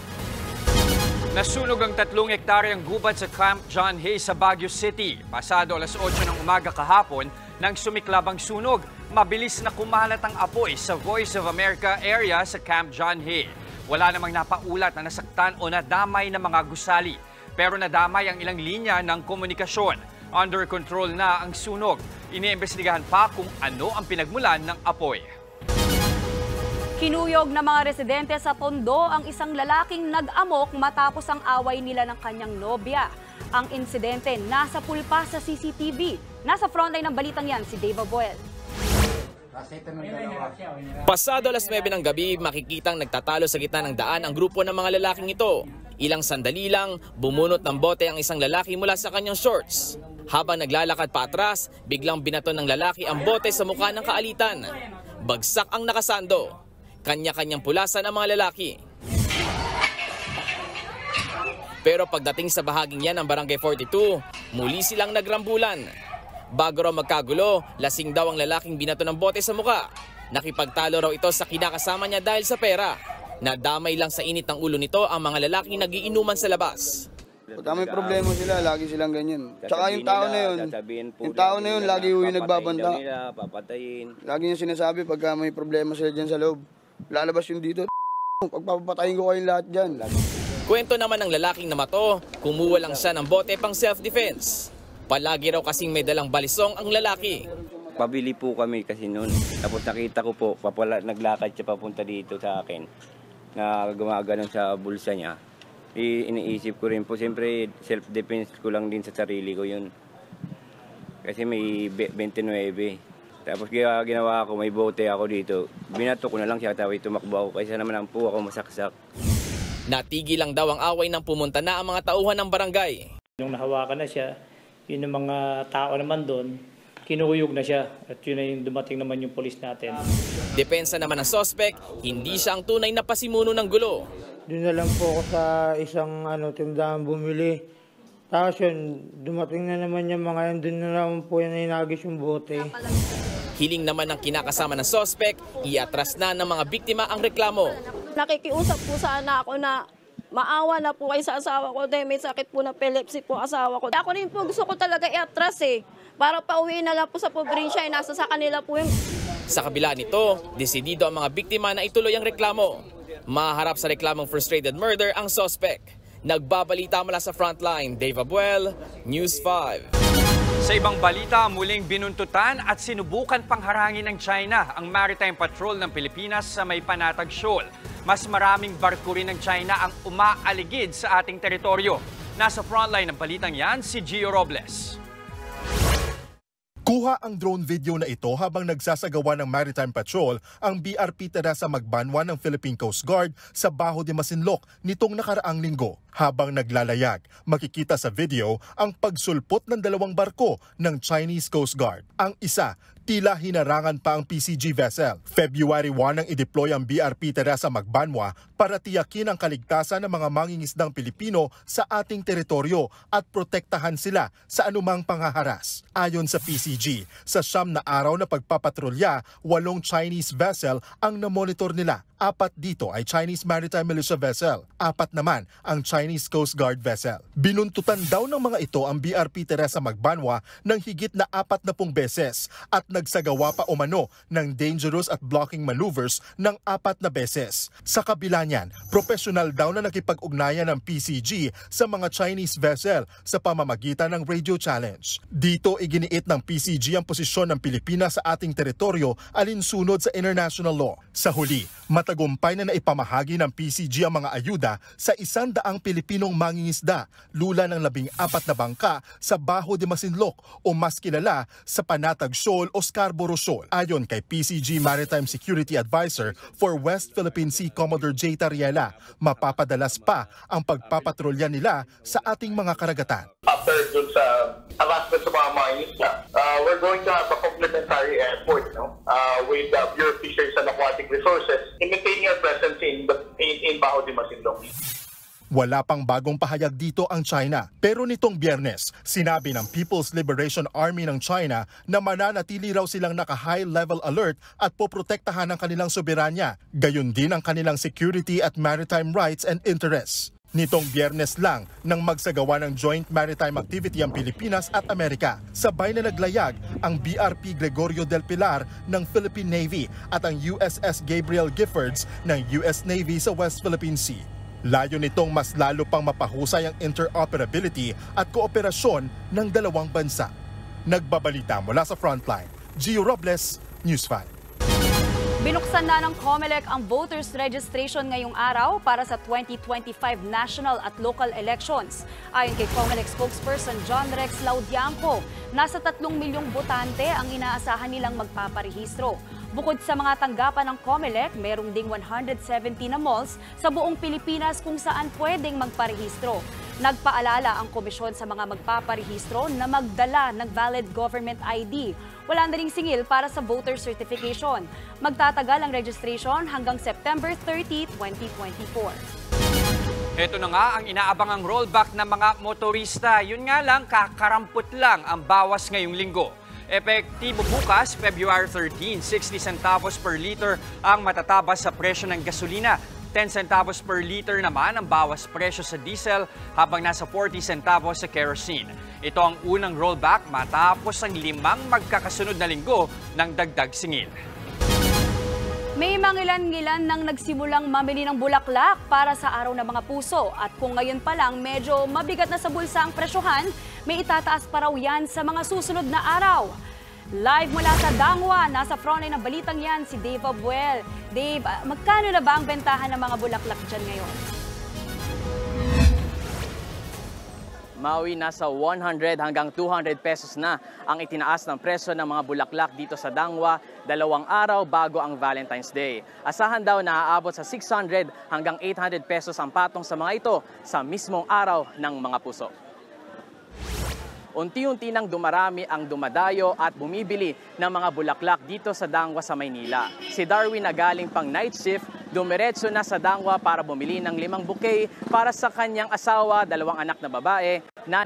Nasunog ang 3 hektaryang gubat sa Camp John Hay sa Baguio City. Pasado alas 8 ng umaga kahapon nang sumiklab ang sunog. Mabilis na kumalat ang apoy sa Voice of America area sa Camp John Hay. Wala namang napaulat na nasaktan o nadamay ng mga gusali. Pero nadamay ang ilang linya ng komunikasyon. Under control na ang sunog. Iniimbestigahan pa kung ano ang pinagmulan ng apoy. Kinuyog ng mga residente sa Tondo ang isang lalaking nag-amok matapos ang away nila ng kanyang nobya. Ang insidente nasa pulpa sa CCTV. Nasa frontline ng balitang yan si Dave Abuel. Pasado alas 9 ng gabi, makikitang nagtatalo sa gitna ng daan ang grupo ng mga lalaking ito. Ilang sandali lang, bumunot ng bote ang isang lalaki mula sa kanyang shorts. Habang naglalakad pa atras, biglang binato ng lalaki ang bote sa mukha ng kaalitan. Bagsak ang nakasando. Kanya-kanyang pulasan ang mga lalaki. Pero pagdating sa bahaging yan ng Barangay 42, muli silang nagrambulan. Bago raw magkagulo, lasing daw ang lalaking binato ng bote sa mukha. Nakipagtalo raw ito sa kinakasama niya dahil sa pera. Nadamay lang sa init ng ulo nito ang mga lalaking nagiinuman sa labas. Pagka may problema sila, lagi silang ganyan. Tsaka yung tao na yun, lagi yung nagbabanta. Lagi yung sinasabi pagka may problema sila dyan sa loob. Lalabas yung dito, pagpapatayin ko kayong lahat dyan. Kwento naman ng lalaking namato, kumuha lang siya ng bote pang self-defense. Palagi raw kasing may dalang balisong ang lalaki. Pabili po kami kasi noon. Tapos nakita ko po, naglakad siya papunta dito sa akin na gumaganon sa bulsa niya. Iniisip ko rin po, siyempre self-defense ko lang din sa sarili ko yun. Kasi may 29. Tapos ginawa ko, may bote ako dito. Binato ko na lang siya, tapos tumakbo ako kaysa naman ang po ako masaksak. Natigil lang daw ang away nang pumunta na ang mga tauhan ng barangay. Nung nahawakan na siya, yun yung mga tao naman doon, kinuyog na siya at yun na yung dumating naman yung polis natin. Depensa naman ng suspect, hindi siya ang tunay na pasimuno ng gulo. Doon na lang po ako sa isang tindahan bumili. Tapos yun, dumating na naman yung mga yan, doon na naman po yan inagis yung bote. Hiling naman ng kinakasama ng suspect, iatras na ng mga biktima ang reklamo. Nakikiusap po sana ako na maawa na po kayo sa asawa ko dahil may sakit po na epilepsy po asawa ko. Ako rin po gusto ko talaga iatras para pauwi na lang po sa probinsya nasa sa kanila po yung... Sa kabila nito, desidido ang mga biktima na ituloy ang reklamo. Maharap sa reklamong frustrated murder ang suspect. Nagbabalita mula sa frontline, Dave Abuel, News 5. Sa ibang balita, muling binuntutan at sinubukan pangharangin ng China ang Maritime Patrol ng Pilipinas sa may Panatag Shoal. mas maraming barko rin ng China ang umaaligid sa ating teritoryo. Nasa frontline ng balitang yan, si Gio Robles. Kuha ang drone video na ito habang nagsasagawa ng maritime patrol ang BRP Teresa Magbanwa ng Philippine Coast Guard sa Baho de Masinloc nitong nakaraang linggo. Habang naglalayag, makikita sa video ang pagsulpot ng dalawang barko ng Chinese Coast Guard. Ang isa, tila hinarangan pa ang PCG vessel. February 1 nang i-deploy ang BRP Teresa Magbanwa para tiyakin ang kaligtasan ng mga mangingisdang Pilipino sa ating teritoryo at protektahan sila sa anumang panghaharas. Ayon sa PCG, sa 9 na araw na pagpapatrolya, 8 Chinese vessel ang namonitor nila. 4 dito ay Chinese Maritime Militia vessel, 4 naman ang Chinese Coast Guard vessel. Binuntutan daw ng mga ito ang BRP Teresa Magbanwa ng higit na 40 beses at nagsagawa pa umano ng dangerous at blocking maneuvers ng 4 na beses. Sa kabila niyan, professional daw na nakipag-ugnayan ng PCG sa mga Chinese vessel sa pamamagitan ng radio challenge. Dito iginiit ng PCG ang posisyon ng Pilipinas sa ating teritoryo alinsunod sa international law. Sa huli, matagumpay na naipamahagi ng PCG ang mga ayuda sa 100 Pilipinong mangingisda, lula ng 14 na bangka sa Baho de Masinloc o mas kilala sa Panatag Shoal o Scarborough Shoal. Ayon kay PCG Maritime Security Advisor for West Philippine Sea Commodore J. Tariela, mapapadalas pa ang pagpapatrolya nila sa ating mga karagatan. After dun sa harassment sa mga mangingisda, we're going to have a complementary effort with the Bureau of Fisheries and Aquatic Resources in maintaining our presence in Baho de Masinloc. Wala pang bagong pahayag dito ang China. Pero nitong Biyernes, sinabi ng People's Liberation Army ng China na mananatili raw silang naka-high-level alert at poprotektahan ang kanilang soberanya, gayon din ang kanilang security at maritime rights and interests. Nitong Biyernes lang nang magsagawa ng joint maritime activity ang Pilipinas at Amerika. Sabay na naglayag ang BRP Gregorio del Pilar ng Philippine Navy at ang USS Gabriel Giffords ng US Navy sa West Philippine Sea. Layo nitong mas lalo pang mapahusay ang interoperability at kooperasyon ng dalawang bansa. Nagbabalita mula sa Frontline, Gio Robles, News 5. Binuksan na ng COMELEC ang voters registration ngayong araw para sa 2025 national at local elections. Ayon kay COMELEC spokesperson John Rex Laudianco, nasa 3 milyong botante ang inaasahan nilang magpaparehistro. Bukod sa mga tanggapan ng COMELEC, merong ding 170 na malls sa buong Pilipinas kung saan pwedeng magparehistro. Nagpaalala ang komisyon sa mga magpaparehistro na magdala ng valid government ID. Wala na ring singil para sa voter certification. Magtatagal ang registration hanggang September 30, 2024. Ito na nga ang inaabangang rollback ng mga motorista. Yun nga lang, kakarampot lang ang bawas ngayong linggo. Epektibo bukas, February 13, 60 centavos per liter ang matatabas sa presyo ng gasolina. 10 centavos per liter naman ang bawas presyo sa diesel habang nasa 40 centavos sa kerosene. Ito ang unang rollback matapos ang 5 magkakasunod na linggo ng dagdag singil. May mangilan-ngilan nang nagsimulang mamili ng bulaklak para sa Araw ng Mga Puso. At kung ngayon pa lang medyo mabigat na sa bulsa ang presyohan, may itataas pa raw yan sa mga susunod na araw. Live mula sa Dangwa, nasa frontline ng balitang yan si Dave Abuel. Dave, magkano na ba ang bentahan ng mga bulaklak dyan ngayon? Maui, nasa 100 hanggang 200 pesos na ang itinaas ng presyo ng mga bulaklak dito sa Dangwa 2 araw bago ang Valentine's Day. Asahan daw na aabot sa 600 hanggang 800 pesos ang patong sa mga ito sa mismong araw ng Mga Puso. Unti-unti nang dumarami ang dumadayo at bumibili ng mga bulaklak dito sa Dangwa sa Maynila. Si Darwin na galing pang night shift, dumiretso na sa Dangwa para bumili ng 5 bouquet para sa kanyang asawa, 2 anak na babae, na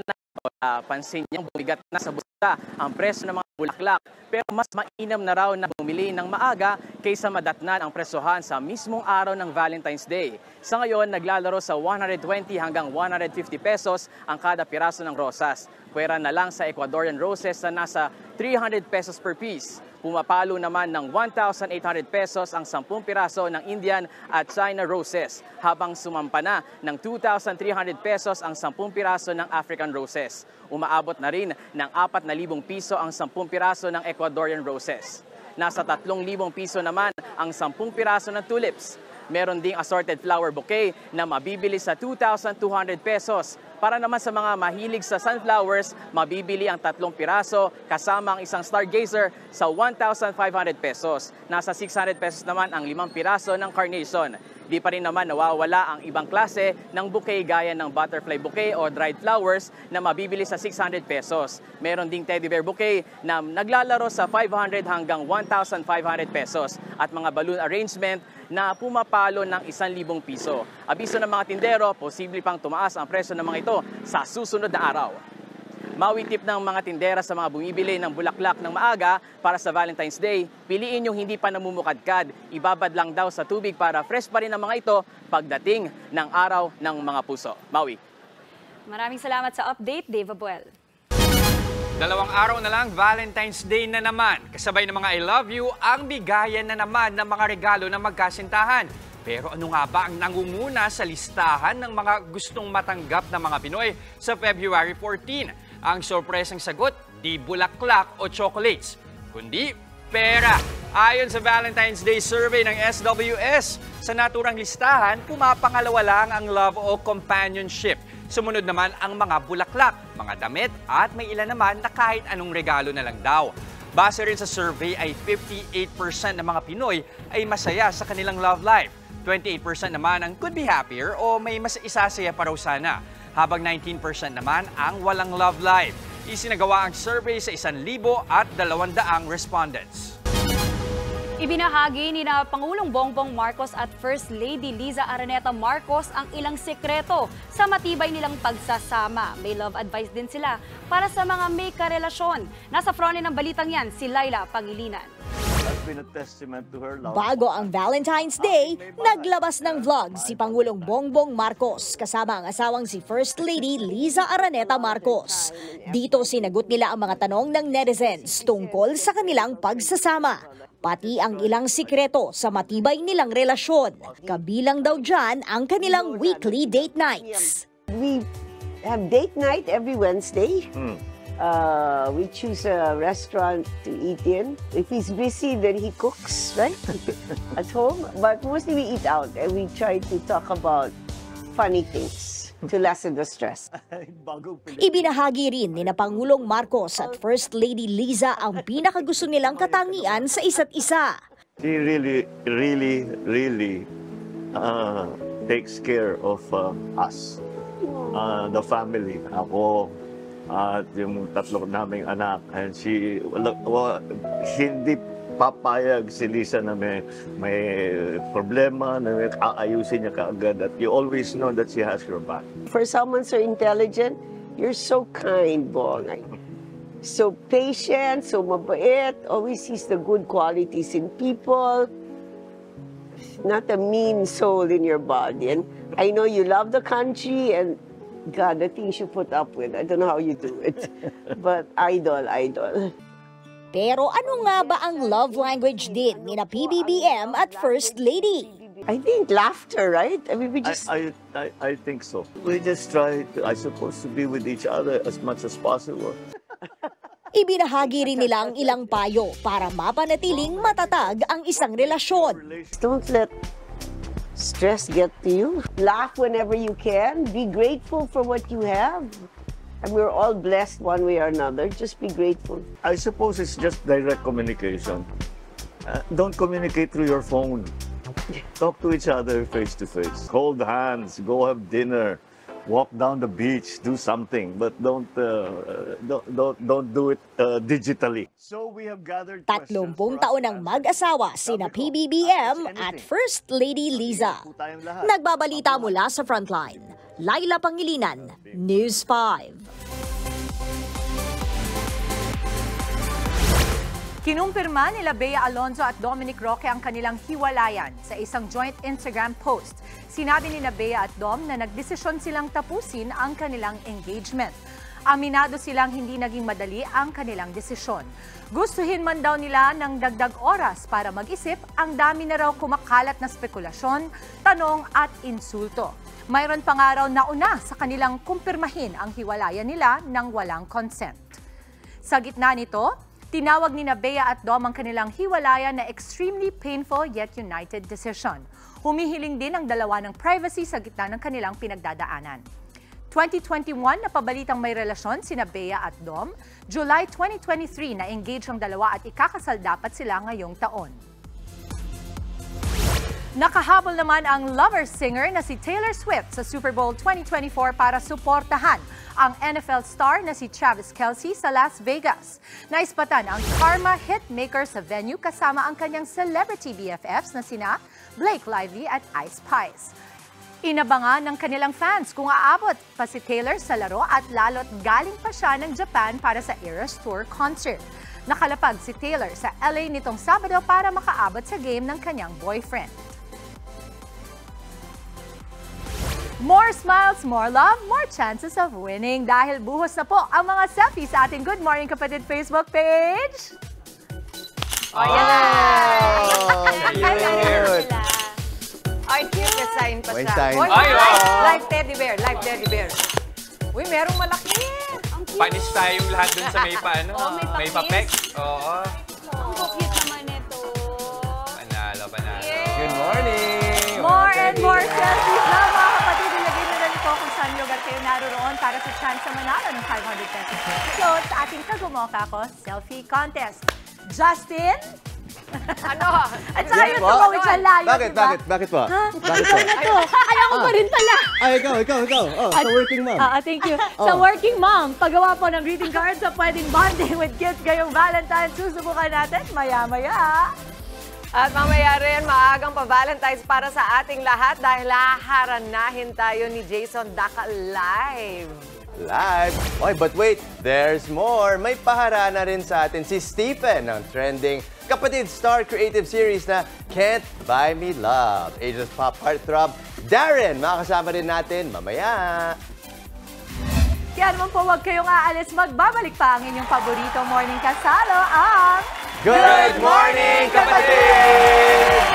pansin niyang bumigat na sa bulsa ang presyo ng mga bulaklak. Pero mas mainam na raw na bumili ng maaga kaysa madatnan ang presyohan sa mismong araw ng Valentine's Day. Sa ngayon, naglalaro sa 120 hanggang 150 pesos ang kada piraso ng rosas. Pwera na lang sa Ecuadorian roses na nasa 300 pesos per piece. Pumapalo naman ng 1,800 pesos ang 10 piraso ng Indian at China roses, habang sumampa na ng 2,300 pesos ang 10 piraso ng African roses. Umaabot na rin ng 4,000 piso ang 10 piraso ng Ecuadorian roses. Nasa 3,000 piso naman ang 10 piraso ng tulips. Meron ding assorted flower bouquet na mabibili sa 2,200 pesos. Para naman sa mga mahilig sa sunflowers, mabibili ang 3 piraso kasama ang isang stargazer sa 1,500 pesos. Nasa 600 pesos naman ang 5 piraso ng carnation. Di pa rin naman nawawala ang ibang klase ng bouquet gaya ng butterfly bouquet o dried flowers na mabibili sa 600 pesos. Meron ding teddy bear bouquet na naglalaro sa 500 hanggang 1,500 pesos at mga balloon arrangement na pumapalo ng 1,000 piso. Abiso ng mga tindero, posible pang tumaas ang presyo ng mga ito sa susunod na araw. Maui tip ng mga tindera sa mga bumibili ng bulaklak ng maaga para sa Valentine's Day, piliin yung hindi pa namumukadkad. Ibabad lang daw sa tubig para fresh pa rin ang mga ito pagdating ng araw ng mga puso. Maui. Maraming salamat sa update, Dave Abuel. 2 araw na lang, Valentine's Day na naman. Kasabay ng mga I love you, ang bigayan na naman ng mga regalo ng magkasintahan. Pero ano nga ba ang nangunguna sa listahan ng mga gustong matanggap ng mga Pinoy sa February 14? Ang sorpresang sagot, di bulaklak o chocolates, kundi pera. Ayon sa Valentine's Day survey ng SWS, sa naturang listahan, pumapangalawa lang ang love o companionship. Sumunod naman ang mga bulaklak, mga damit at may ilan naman na kahit anong regalo na lang daw. Base rin sa survey ay 58% ng mga Pinoy ay masaya sa kanilang love life. 28% naman ang could be happier o may mas isasaya pa raw sana. Habang 19% naman ang walang love life. Isinagawa ang survey sa 1,200 respondents. Ibinahagi ni na Pangulong Bongbong Marcos at First Lady Liza Araneta Marcos ang ilang sekreto sa matibay nilang pagsasama. May love advice din sila para sa mga may karelasyon. Nasa frontline ng balitang yan, si Laila Pangilinan. Bago ang Valentine's Day, naglabas ng vlog si Pangulong Bongbong Marcos kasama ang asawang si First Lady Liza Araneta Marcos. Dito sinagot nila ang mga tanong ng netizens tungkol sa kanilang pagsasama. Pati ang ilang sikreto sa matibay nilang relasyon. Kabilang daw dyan ang kanilang weekly date nights. We have date night every Wednesday. We choose a restaurant to eat in. If he's busy, then he cooks, right? At home. But mostly we eat out and we try to talk about funny things to lessen the stress. Ibinahagi rin ni na Pangulong Marcos at First Lady Liza ang pinakagusto nilang katangian sa isa't isa. She really takes care of us, the family. Ako at yung 3 naming anak. And she, hindi papayag si Liza na may problema, na may aayusin niya kaagad. At you always know that she has your back. For someone so intelligent, you're so kind, Bong. So patient, so mabait, always sees the good qualities in people. Not a mean soul in your body. And I know you love the country and God, the things you put up with, I don't know how you do it. But idol. Pero ano nga ba ang love language din ni na PBBM at First Lady? I think laughter, right? I mean, we just... I think so. We just try to, I suppose, to be with each other as much as possible. Ibinahagi rin nila ang ilang payo para mapanatiling matatag ang isang relasyon. Don't let stress get to you. Laugh whenever you can. Be grateful for what you have. And we're all blessed one way or another. Just be grateful. I suppose it's just direct communication. Don't communicate through your phone. Talk to each other face to face. Hold hands, go have dinner, walk down the beach, do something, but don't do it digitally. So we have gathered 30 taon ng mag-asawa sina PBBM at First Lady Liza. Nagbabalita mula sa Frontline, Laila Pangilinan, News 5. Kinumpirma nila Bea Alonzo at Dominic Roque ang kanilang hiwalayan sa isang joint Instagram post. Sinabi ni Bea at Dom na nagdesisyon silang tapusin ang kanilang engagement. Aminado silang hindi naging madali ang kanilang desisyon. Gustuhin man daw nila ng dagdag oras para mag-isip, ang dami na raw kumakalat na spekulasyon, tanong at insulto. Mayroon pa nga raw nauna sa kanilang kumpirmahin ang hiwalayan nila ng walang consent. Sa gitna nito, Tinawag ni Bea at Dom ang kanilang hiwalayan na extremely painful yet united decision. Humihiling din ang dalawa ng privacy sa gitna ng kanilang pinagdadaanan. 2021 na pabalitang may relasyon sina Bea at Dom. July 2023 na engage ang dalawa at ikakasal dapat sila ngayong taon. Nakahabol naman ang lover singer na si Taylor Swift sa Super Bowl 2024 para suportahan ang NFL star na si Travis Kelce sa Las Vegas. Naispatan ang Karma hitmaker sa venue kasama ang kanyang celebrity BFFs na sina Blake Lively at Ice Spice. Inabangan ng kanilang fans kung aabot pa si Taylor sa laro at lalo't galing pa siya ng Japan para sa Eras Tour concert. Nakalapag si Taylor sa LA nitong Sabado para makaabot sa game ng kanyang boyfriend. More smiles, more love, more chances of winning. Dahil buhos na po ang mga selfies sa ating Good Morning Kapatid Facebook page. Oh, yan na! Ay, cute na sign pa May siya. sign. Oy, live teddy bear, live teddy bear. Uy, merong malaki. Panis tayong lahat dun sa may paano. May papek. Oo. Ang cute naman ito. Panalo. Good morning! More and more selfies na mga kapatid. Ilagay na rin po kung saan lugar kayo naroon para sa chance na manalo ng 500 pesos. So, sa ating Kagumoka ko, selfie contest. Justin? Ano? At saka yung tumawid siya layo, diba? Bakit po? Ha? Bakit Ikaw na to. Kaya ko pa rin pala. Ay, ikaw. Oh, sa working mom. Thank you. Sa working mom, paggawa po ng greeting cards sa pwedeng bonding with kids ngayong Valentine's, susubukan natin maya-maya. At mamaya rin, maagang pa-Valentine's para sa ating lahat dahil haharanahin tayo ni Jason Daca live. Live. Oy, but wait, there's more. May paharana rin sa atin si Stephen ng trending Kapatid Star Creative Series na Can't Buy Me Love. Asia's pop heartthrob, Darren, makakasama rin natin mamaya. Kaya naman po, huwag kayong aalis. Magbabalik pa ang inyong paborito morning kasalo, ang Good Morning Kapatid!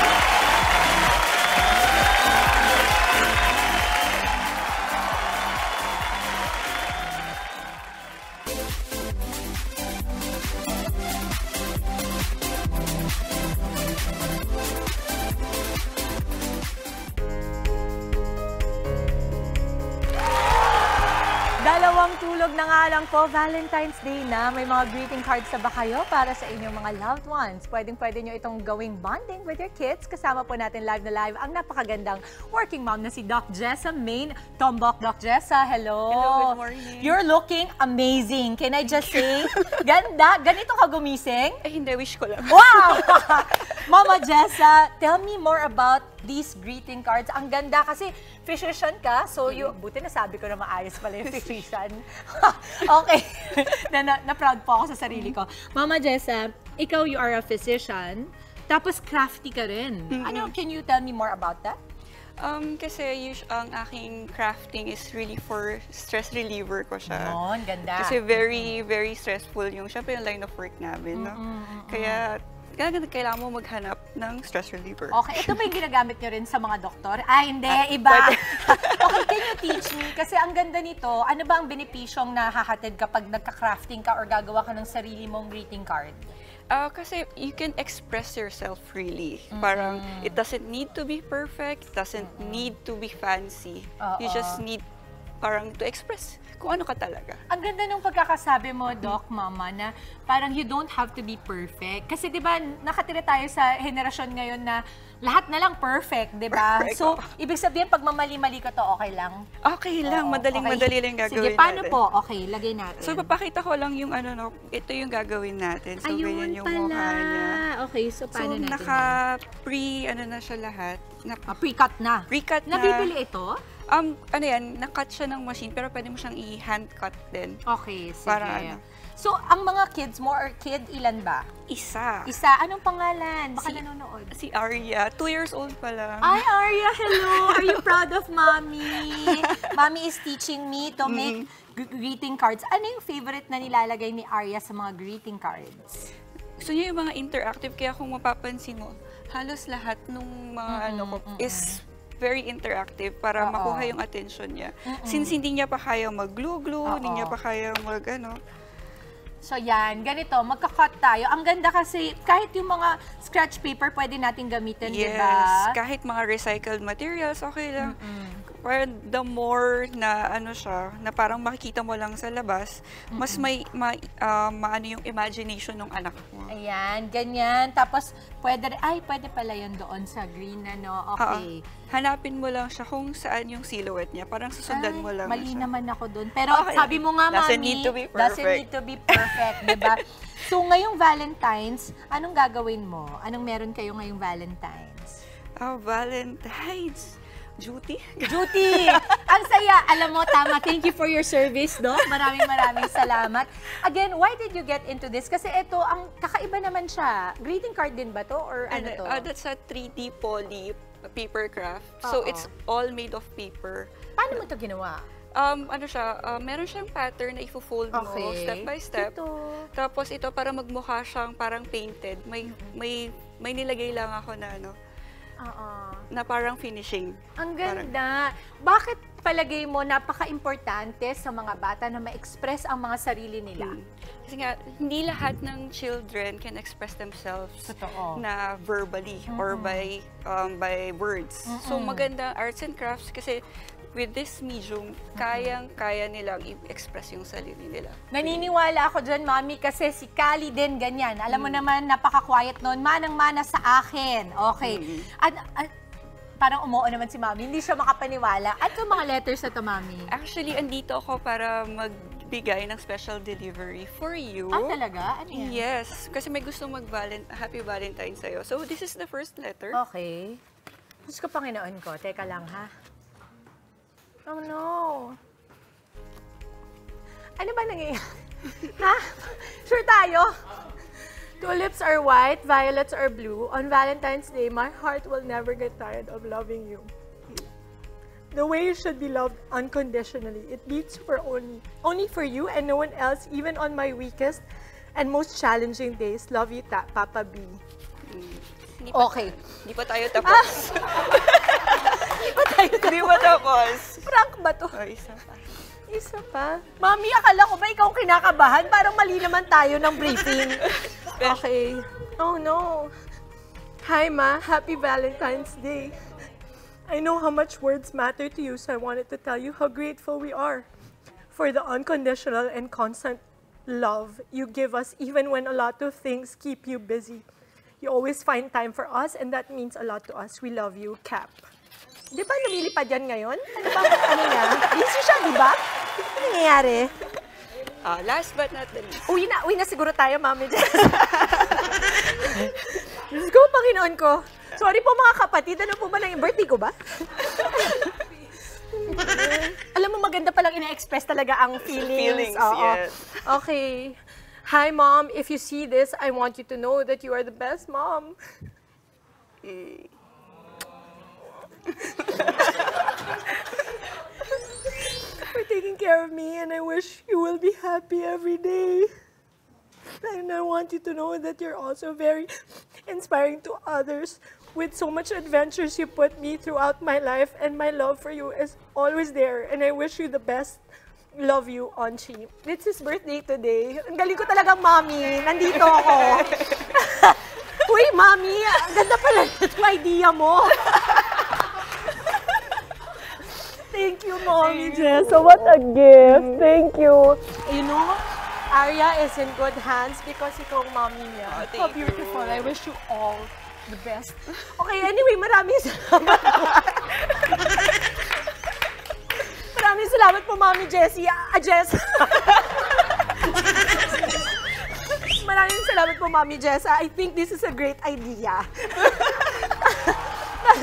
Dalawang tulog na nga lang po, Valentine's Day na. May mga greeting cards na ba kayo para sa inyong mga loved ones? Pwedeng-pwede nyo itong gawing bonding with your kids. Kasama po natin live na live ang napakagandang working mom na si Doc Jessa Main. Tombok, Doc Jessa, hello. Hello, good morning. You're looking amazing. Can I just say, ganda. Ganito ka gumising? Hindi, wish ko lang. Wow! Mama Jessa, tell me more about these greeting cards. Ang ganda kasi physician ka, so buti nasabi ko na maayos pala yung physician. Okay. Na-proud po ako sa sarili ko. Mama Jessa, ikaw you are a physician, tapos crafty ka rin. Ano, can you tell me more about that? Kasi ang aking crafting is really for stress reliever ko siya. Ang ganda. Kasi very, very stressful yung, syempre yung line of work namin. No? Kaya kailangan mo maghanap ng stress reliever. Okay, ito ba yung ginagamit nyo rin sa mga doktor? Ay, hindi, iba. Okay, can you teach me? Kasi ang ganda nito, ano ba ang benepisyong nahahatid kapag nagka-crafting ka or gagawa ka ng sarili mong greeting card? Kasi you can express yourself freely. Parang, it doesn't need to be perfect, it doesn't need to be fancy. You just need parang to express kung ano ka talaga. Ang ganda nung pagkakasabi mo, Doc, Mama, na parang you don't have to be perfect. Kasi di ba nakatira tayo sa henerasyon ngayon na lahat na lang perfect, di ba? So, ibig sabihin, pag mamali-mali ka to, okay lang? Okay lang, madaling-madali lang gagawin natin. Sige, paano po? Okay, lagay natin. So, papakita ko lang yung ito yung gagawin natin. So, ganyan yung mukha niya. Okay, so paano natin? So, naka-pre, na siya lahat. Pre-cut na? Pre-cut na. Nabibili ito? Na-cut siya ng machine, pero pwede mo siyang i-hand cut din. Okay, sige. Para So, ang mga kids mo or kid, ilan ba? Isa. Anong pangalan? Baka nanonood. Si Arya. 2 years old pa lang. Ay, Arya, hello! Are you proud of Mommy? Mommy is teaching me to make greeting cards. Ano yung favorite na nilalagay ni Arya sa mga greeting cards? Gusto niya yung mga interactive, kaya kung mapapansin mo, halos lahat ng mga is very interactive para makuha yung attention niya. Since hindi niya pa kaya mag-glue-glue, hindi niya pa kaya So yan, ganito, magka-cut tayo. Ang ganda kasi, kahit yung mga scratch paper, pwede natin gamitin, Yes, diba? kahit mga recycled materials, okay lang. Pero the more na ano siya, na parang makikita mo lang sa labas, mas may maano yung imagination ng anak mo. Ayan, ganyan. Tapos, pwede pala yun doon sa green, ano? Okay. Hanapin mo lang siya kung saan yung silhouette niya. Parang susundan mo lang mali siya. naman ako doon. Pero sabi mo nga, Doesn't Mami, need to be doesn't perfect. need to be perfect, diba? So, ngayong Valentine's, anong gagawin mo? Anong meron kayo ngayong Valentine's? Valentine's? Duty? Duty! Ang saya! Alam mo, tama. Thank you for your service, no? Maraming salamat. Again, why did you get into this? Kasi ito, ang kakaiba naman siya. Greeting card din ba to? Or ano to? That's a 3D poly paper craft. So, it's all made of paper. Paano mo to ginawa? Ano siya, meron siyang pattern na i-fold mo step by step. Tapos ito, para magmukha siyang parang painted. May nilagay lang ako na ano, na parang finishing. Ang ganda. Bakit palagay mo napaka-importante sa mga bata na ma-express ang mga sarili nila? Kasi nga, hindi lahat ng children can express themselves na verbally or by words. So maganda arts and crafts kasi with this medium, kayang-kaya nilang i-express yung sarili nila. Naniniwala ako dyan, Mami, kasi si Kali din ganyan. Alam mo naman, napaka-quiet noon. Manang-mana sa akin. Okay. Parang umuo naman si Mami. Hindi siya makapaniwala. At yung mga letters na to, Mami? Actually, andito ako para magbigay ng special delivery for you. Talaga? Ano yan? Yes. Kasi may gusto Happy Valentine's sa'yo. So, this is the first letter. Okay. Diyos ko, Panginoon ko. Teka lang, ha? Oh, no. Ano ba nangyayari? Ha? Sure tayo? Tulips are white, violets are blue. On Valentine's Day, my heart will never get tired of loving you. The way you should be loved unconditionally. It beats for only for you and no one else, even on my weakest and most challenging days. Love you, Papa B. Okay. Hindi pa tayo tapos. Hindi pa tapos. Prank ba to? Isa pa. Isa pa? Mami, akala ko ba ikaw kinakabahan? Parang mali naman tayo ng briefing. Okay. Oh no. Hi, Ma. Happy Valentine's Day. I know how much words matter to you, so I wanted to tell you how grateful we are for the unconditional and constant love you give us even when a lot of things keep you busy. You always find time for us, and that means a lot to us. We love you, Cap. Di ba lumilipad yan ngayon? Ano ba? Ano niya? Busy siya, di ba? Ano nangyayari? Last but not the least. Uwi na siguro tayo, Mami Jess. Diyos ko, Panginoon ko. Sorry po mga kapatid, ano po ba nang birthday ko ba? Alam mo, maganda palang ina-express talaga ang feelings. Yes. Okay. Hi, Mom. If you see this, I want you to know that you are the best mom. For taking care of me, and I wish you will be happy every day. And I want you to know that you're also very inspiring to others. With so much adventures you put me throughout my life, and my love for you is always there. And I wish you the best. Love you, Onchi. It's his birthday today. Ang galing ko talagang, Mami. Nandito ako. Uy, Mami, ang ganda pala ito idea mo. Thank you, Mommy Jess. So what a gift. Thank you. You know, Arya is in good hands because ikaw ang Mommy niya. How beautiful. I wish you all the best. Okay, anyway, maraming salamat po. Maraming salamat po, Mami Jessie. Jess. Maraming salamat po, Mami Jess. I think this is a great idea.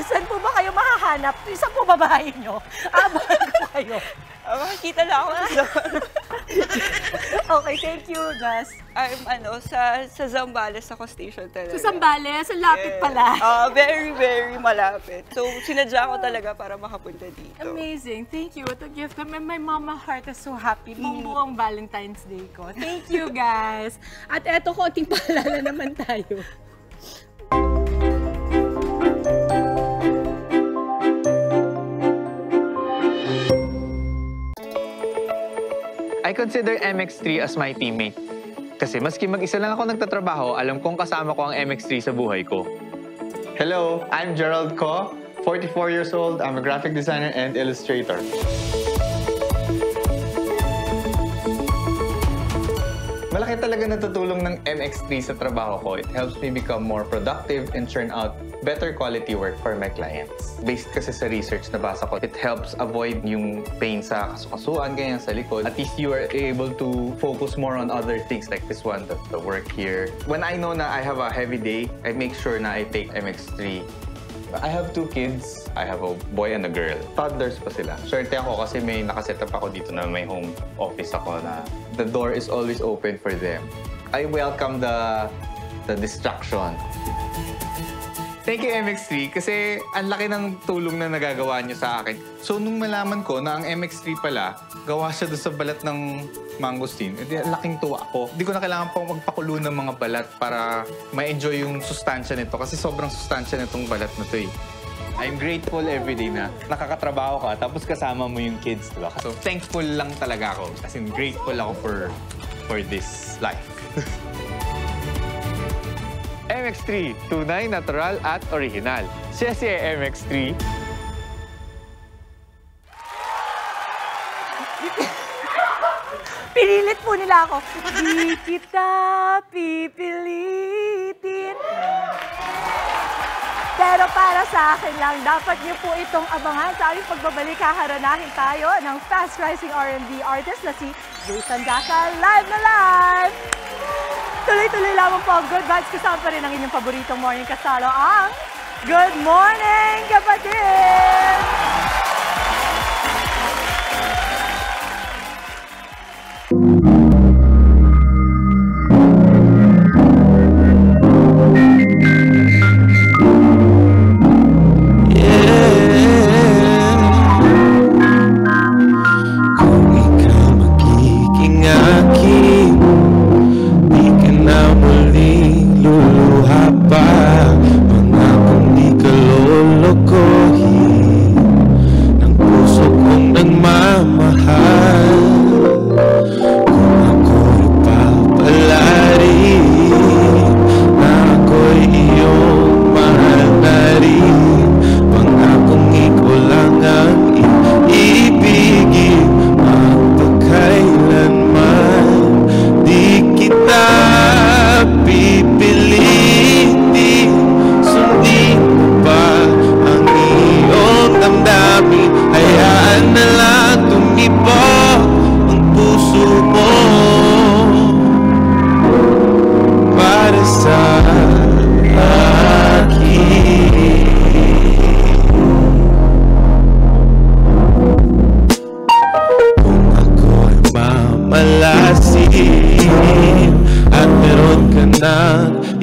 Saan po ba kayo mahahanap? Isa po babae nyo? Abangan ko kayo. Makikita lang ako doon. Okay, thank you, Jess. Sa Zambales ako station talaga. Sa Zambales? Ang lapit pala. Very, very malapit. So, sinadya ko talaga para makapunta dito. Amazing. Thank you. What a gift. My mama heart is so happy. Buong Valentine's Day ko. Thank you, guys. At eto, konting paalala naman tayo. I consider MX3 as my teammate. Kasi maski mag-isa lang ako nagtatrabaho, alam kong kasama ko ang MX3 sa buhay ko. Hello, I'm Gerald Ko, 44 years old. I'm a graphic designer and illustrator. Malaki talaga natutulong ng MX3 sa trabaho ko. It helps me become more productive and churn out better quality work for my clients. Based kasi sa research na basa ko, it helps avoid yung pain sa kasukasuan, ganyan sa likod. At least you are able to focus more on other things like this one, the work here. When I know na I have a heavy day, I make sure na I take MX3. I have 2 kids. I have a boy and a girl. Toddlers pa sila. Swerte ako kasi may nakaset up ako dito na may home office ako na the door is always open for them. I welcome the distraction. Thank you, MX3, kasi ang laki ng tulong na nagagawa niyo sa akin. So, nung malaman ko na ang MX3 pala, gawa siya doon sa balat ng mangosteen, edi laking tuwa ko. Hindi ko na kailangan pang magpakulo ng mga balat para ma-enjoy yung sustansya nito kasi sobrang sustansya nitong balat na to eh. I'm grateful everyday na nakakatrabaho ka tapos kasama mo yung kids, diba? So, thankful lang talaga ako. As in, grateful ako for this life. MX3, tunay, natural at original. Siya si MX3. Pinilit po nila ako. Di kita pipilitin. Pero para sa akin lang, dapat niyo po itong abangan sa aming pagbabalik. Haharanahin tayo ng fast-rising R&B artist na si Jason Daca. Live na live! Tuloy-tuloy lamang po ang Good Vibes. Kasama pa rin ang inyong paboritong morning kasalo, ang Good Morning Kapatid!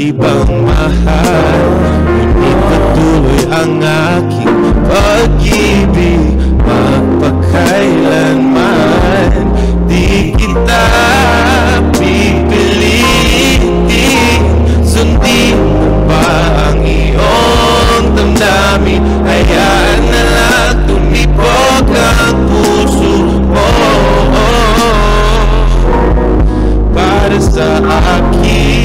ibang mahal. Ngunit patuloy ang aking pag-ibig, magpakailanman. Di kita pipilitin, sundin mo pa ang iyong damdamin. Hayaan na lang tumibok ang puso mo para sa akin.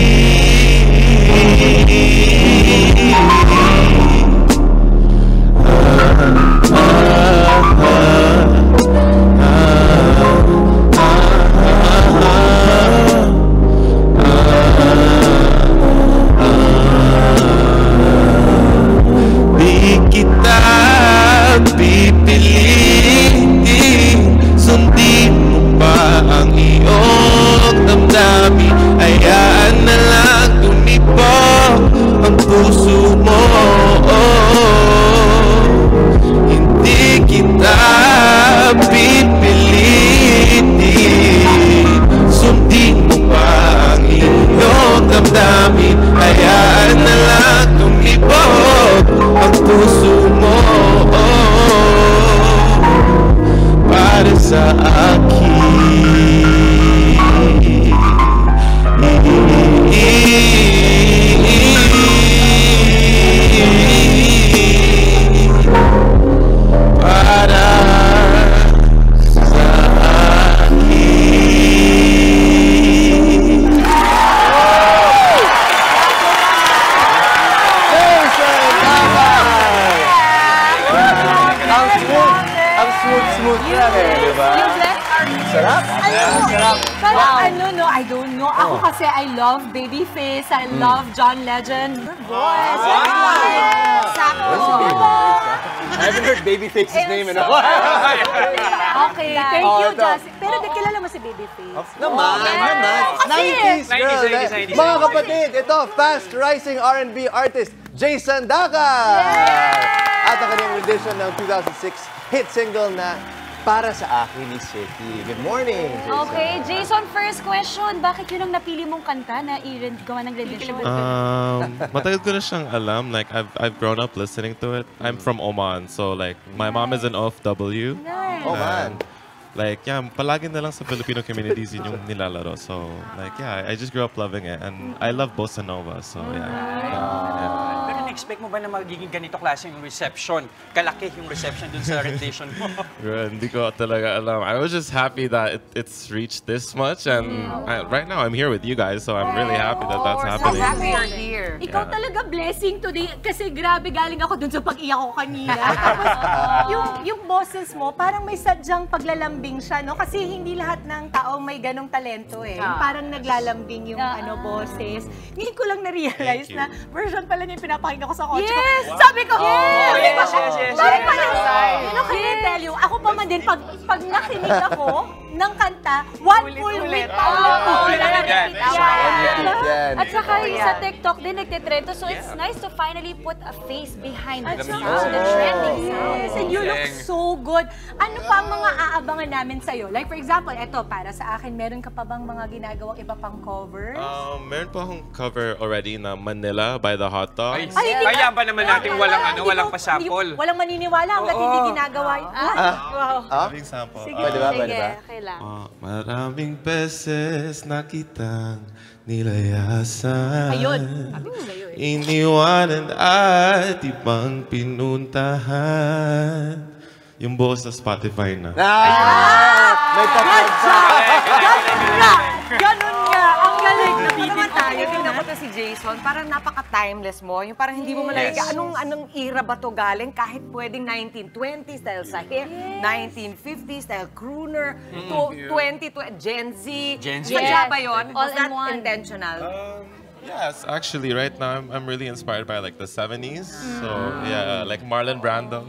no, I don't know. Ako kasi I love Babyface, I love John Legend. Boys, sakto. I haven't heard Babyface's name in a while. Okay, thank you, Justin. Pero kilala mo si Babyface? Naman. 90s girl. 90s. Mga kapatid, ito, fast-rising R&B artist, Jason Dacar. At ang kanyang rendition ng 2006 hit single na Para Sa Akin ni City. Good morning, Jason. Okay, Jason, first question. Bakit yun ang napili mong kanta na gawa ng rendition? Matagal ko na siyang alam. Like, I've grown up listening to it. I'm from Oman, so like, my mom is an OFW. Nice. Oman. Like, yeah, palagi na lang sa Filipino communities yun yung nilalaro. So, like, yeah, I just grew up loving it. And I love Bossa Nova, so yeah. Pero na-expect mo ba na magiging ganito klase yung reception? Kalaki yung reception dun sa rendition mo? Hindi ko talaga alam. I was just happy that it's reached this much. And right now, I'm here with you guys, so I'm really happy that that's happening. So happy you're here. Ikaw talaga blessing today. Kasi grabe, galing ako dun sa pag-iyak ko kanina. Tapos, yung boses mo, parang may sadyang paglalambing siya, no? Kasi hindi lahat ng tao may ganong talento eh. Parang naglalambing yung boses. Ngayon ko lang na-realize na version pala niya yung pinapakinggan ko sa kotse ko. Yes! Sabi ko, yes! Sabi pala, can I tell you, ako pa man din, pag nakinig ako ng kanta, one full week pa At saka sa TikTok din nagtitrend. So it's nice to finally put a face behind the sound, the trending sound. And you look so good. Ano pa ang mga aabangan namin sa'yo? Like for example, eto, para sa akin, meron ka pa bang mga ginagawang iba pang covers? Meron pa akong cover already na Manila by the Hot Dogs. Kaya ba naman natin walang pasample? Walang maniniwala hanggat hindi ginagawa yun. Wow. Example. Pwede ba? Maraming beses nakitang nilayasan. Ayun. Iniwanan at ibang pinuntahan. Yung buo sa Spotify na. May papagsa! Ganun nga! Ang galing! Nabitin tayo. Tingnan ko to si Jason. Parang napaka-timeless mo. Yung parang hindi mo malalaga. Anong era ba to galing? Kahit pwedeng 1920s dahil sa hit, 1950s dahil crooner, 2020 Gen Z. Sadya ba yun? Was that intentional? Yes, actually, right now I'm really inspired by like the 70s. So yeah, like Marlon Brando.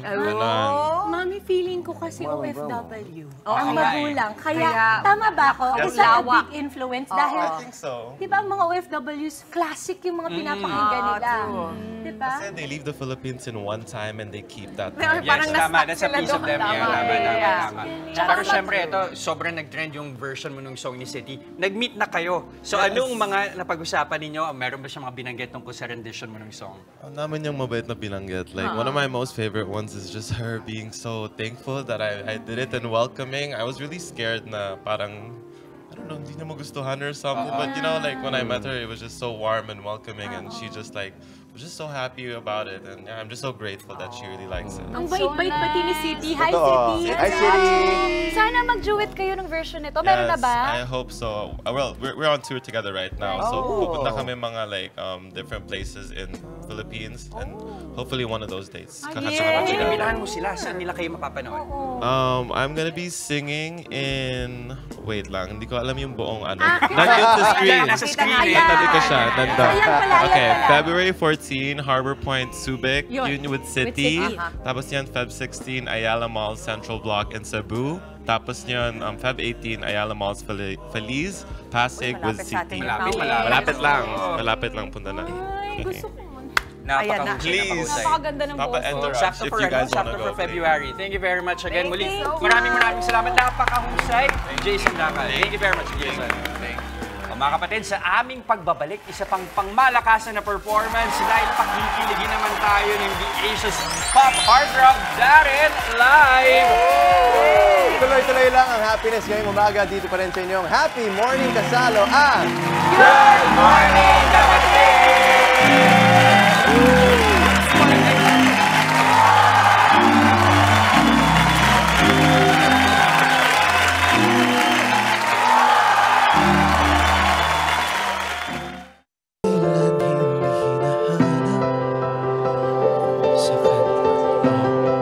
Mami, feeling ko kasi OFW. Ang magulang. Kaya, tama ba ako? Yes. Isa a big influence dahil, I think so. di ba ang mga OFWs, classic yung mga pinapakinggan nila. Di ba? Kasi they leave the Philippines in one time and they keep that Yes, time. Tama. That's a piece of them. Tama. Pero syempre, ito, sobrang nag-trend yung version mo nung song ni City. Nag-meet na kayo. So anong mga napag-usapan ninyo? Meron ba siyang mga binanggit tungkol sa rendition mo ng song? Naman yung mabait na binanggit. Like, one of my most favorite ones is just her being so thankful that I did it and welcoming. I was really scared na parang, I don't know, hindi niya magustuhan or something. But you know, like when I met her, it was just so warm and welcoming and she just like, was just so happy about it. And yeah, I'm just so grateful that she really likes it. Ang bait-bait pati ni City. Hi, Totoo. City! Hi, City! Sana mag-duet kayo ng version nito. Meron na ba? I hope so. Well, we're on tour together right now. So pupunta kami mga like different places in Philippines and hopefully one of those dates. Ibilahan mo sila. Saan nila kayo mapapanood? I'm gonna be singing in... Wait lang, hindi ko alam yung buong ano. Nandun sa screen. Nasa screen. Nandun ko siya. Nandun. Okay, February 14, Harbor Point, Subic, Union with City. Tapos yan, Feb 16, Ayala Mall, Central Block in Cebu. Tapos yan, Feb 18, Ayala Malls, Feliz, Pasig with City. Malapit lang punta na. Gusto ko. Please. Napakaganda ng boses. Sakto for February. Thank you very much again. Muli, maraming salamat. Napakahusay. Jason Dacar. Thank you very much, Jason. Mga kapatid, sa aming pagbabalik, isa pang pangmalakasan na performance dahil pakikiligin naman tayo ng The Aces Pop Hard Rock Darren Live! Tuloy-tuloy lang ang happiness ngayong umaga. Dito pa rin sa inyong Happy Morning Kasalo ang Good Morning Kapatid!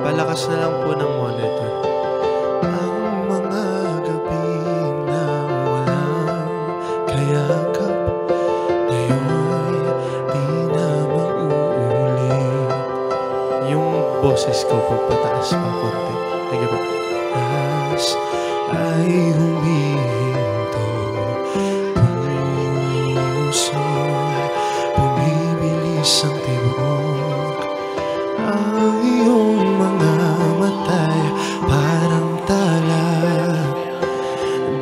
Palakas na lang po ng monitor. Ang mga gabi na walang boses ko pagpataas pa konti. Thank you po. Taas ay humihinto, puso bumibilis ang tibok, ang iyong mga matay parang tala.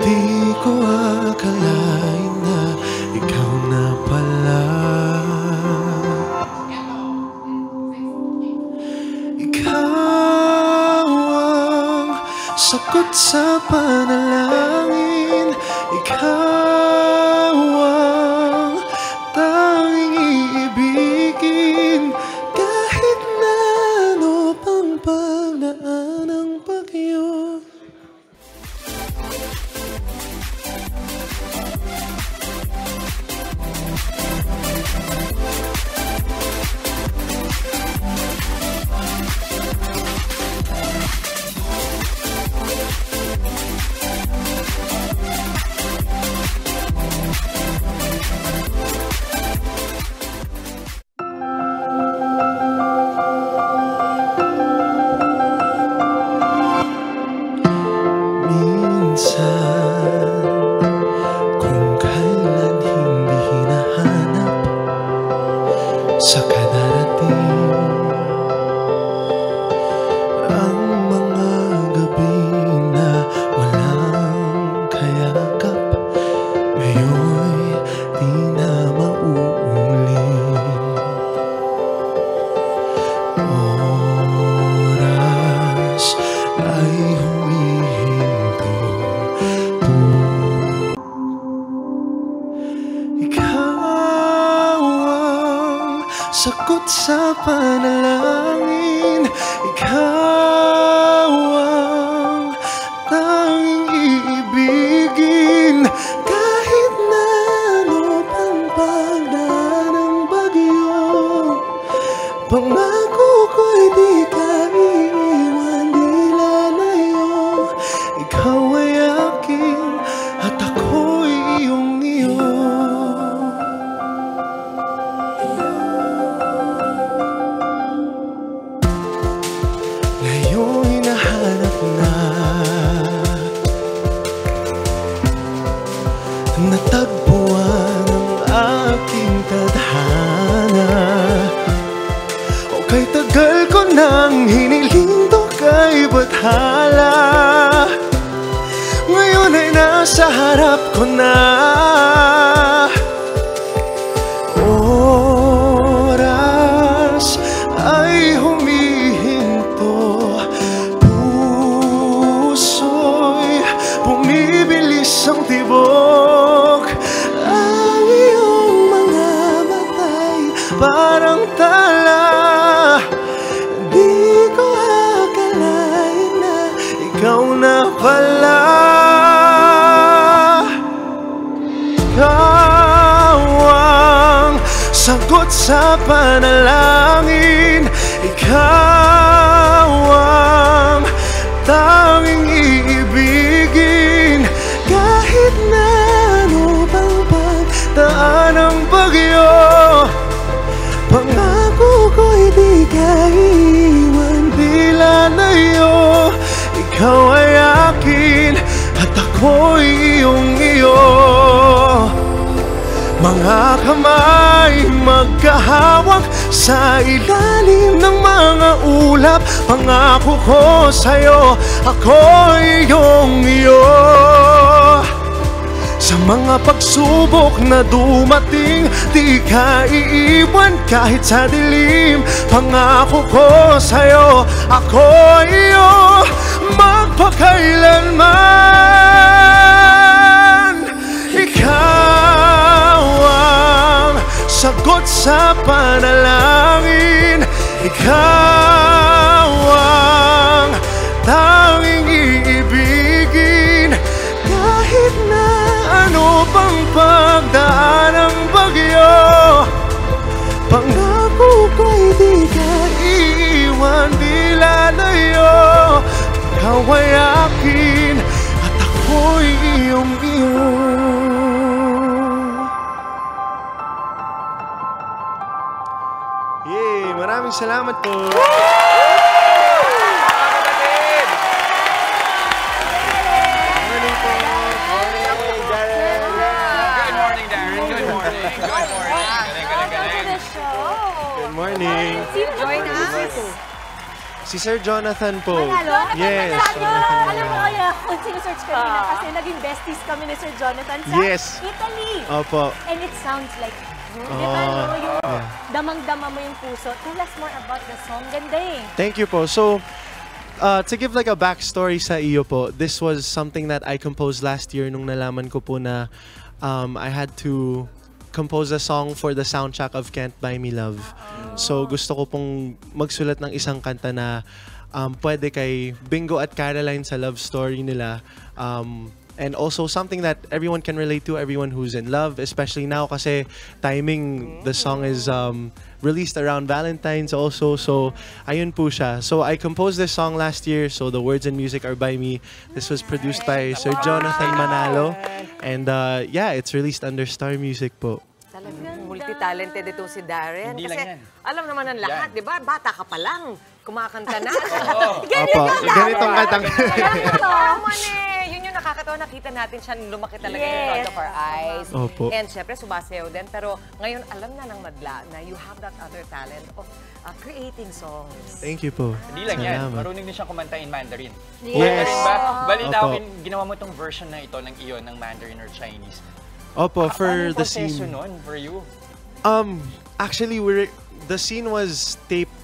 Di ko akalain na ikaw na pala. Sagot sa panalangin, ikaw ang tanging iibigin, kahit na ano pang pagdaan ng bagyo. Sa kadarating ang mga gabi na walang kayakap, ngayon'y di na mauulit. Oras ay humihinto, sagot sa panalangin, ikaw ang tanging iibigin, kahit na ano pang pagdaan ng bagyo. Pangako ko'y di ka iiwan, di lalayo. Ikaw ay akin at ako'y iyong iyo. Ngayong hinahanap na, natagpuan ang aking tadhana. O kay tagal ko nang hiniling to kay bathala, ngayon ay nasa harap ko na. Oras ay bumibilis ang tibok, ang iyong mga matay parang tala. Di ko akalain na ikaw na pala. Ikaw ang sagot sa panalangin, ikaw ang tanging iibigin, kahit na ano pang pagdaan ng bagyo. Pangako ko'y di ka iiwan, di lalayo. Ikaw ay akin at ako'y iyong iyo. Mga kamay magkahawak sa ilalim ng mga ulap, pangako ko sa'yo, ako'y iyong iyo. Sa mga pagsubok na dumating, di ka iiwan kahit sa dilim. Pangako ko sa'yo, ako'y iyo magpakailanman. Ikaw ang sagot sa panalangin, ikaw ang tanging iibigin, kahit na ano pang pagdaan ng bagyo. Pangako ko'y di ka iiwan, di lalayo. Ikaw ay akin at ako'y iyong iyo. Yay! Maraming salamat po! morning. Sino Join us. Si Sir Jonathan po. Manalo? Yes. Alam mo kaya kung sinesearch kanina kasi naging besties kami ni Sir Jonathan sa Italy. Opo. And it sounds like, di ba, no? Yung damang-dama mo yung puso. Tell us more about the song. Ganda eh. Thank you po. So, to give like a backstory sa iyo po, this was something that I composed last year nung nalaman ko po na I had to compose a song for the soundtrack of Can't Buy Me Love. So gusto ko pong magsulat ng isang kanta na pwede kay Bingo at Caroline sa love story nila. And also something that everyone can relate to, everyone who's in love, especially now kasi timing, the song is released around Valentine's also. So ayun po siya. So I composed this song last year, so the words and music are by me. This was produced by Sir Jonathan Manalo. And yeah, it's released under Star Music po. Talagang multi-talented ito si Darren. Hindi Kasi lang yan. alam naman ng lahat, di ba? Bata ka pa lang. Kumakanta na. Ganitong kantang. Yun yung nakakatawa. Nakita natin siya lumaki talaga in front of our eyes. Opo. And syempre, sumasayaw din. Pero ngayon, alam na ng madla na you have that other talent of creating songs. Thank you po. Hindi lang yan. Salamat. Marunong din siyang kumanta in Mandarin. Yes. Mandarin ba? Balita ko, Opo. ginawa mo tong version na ito ng iyon ng Mandarin or Chinese. Opo, for Anong the proseso scene. nun for you? Actually, the scene was taped,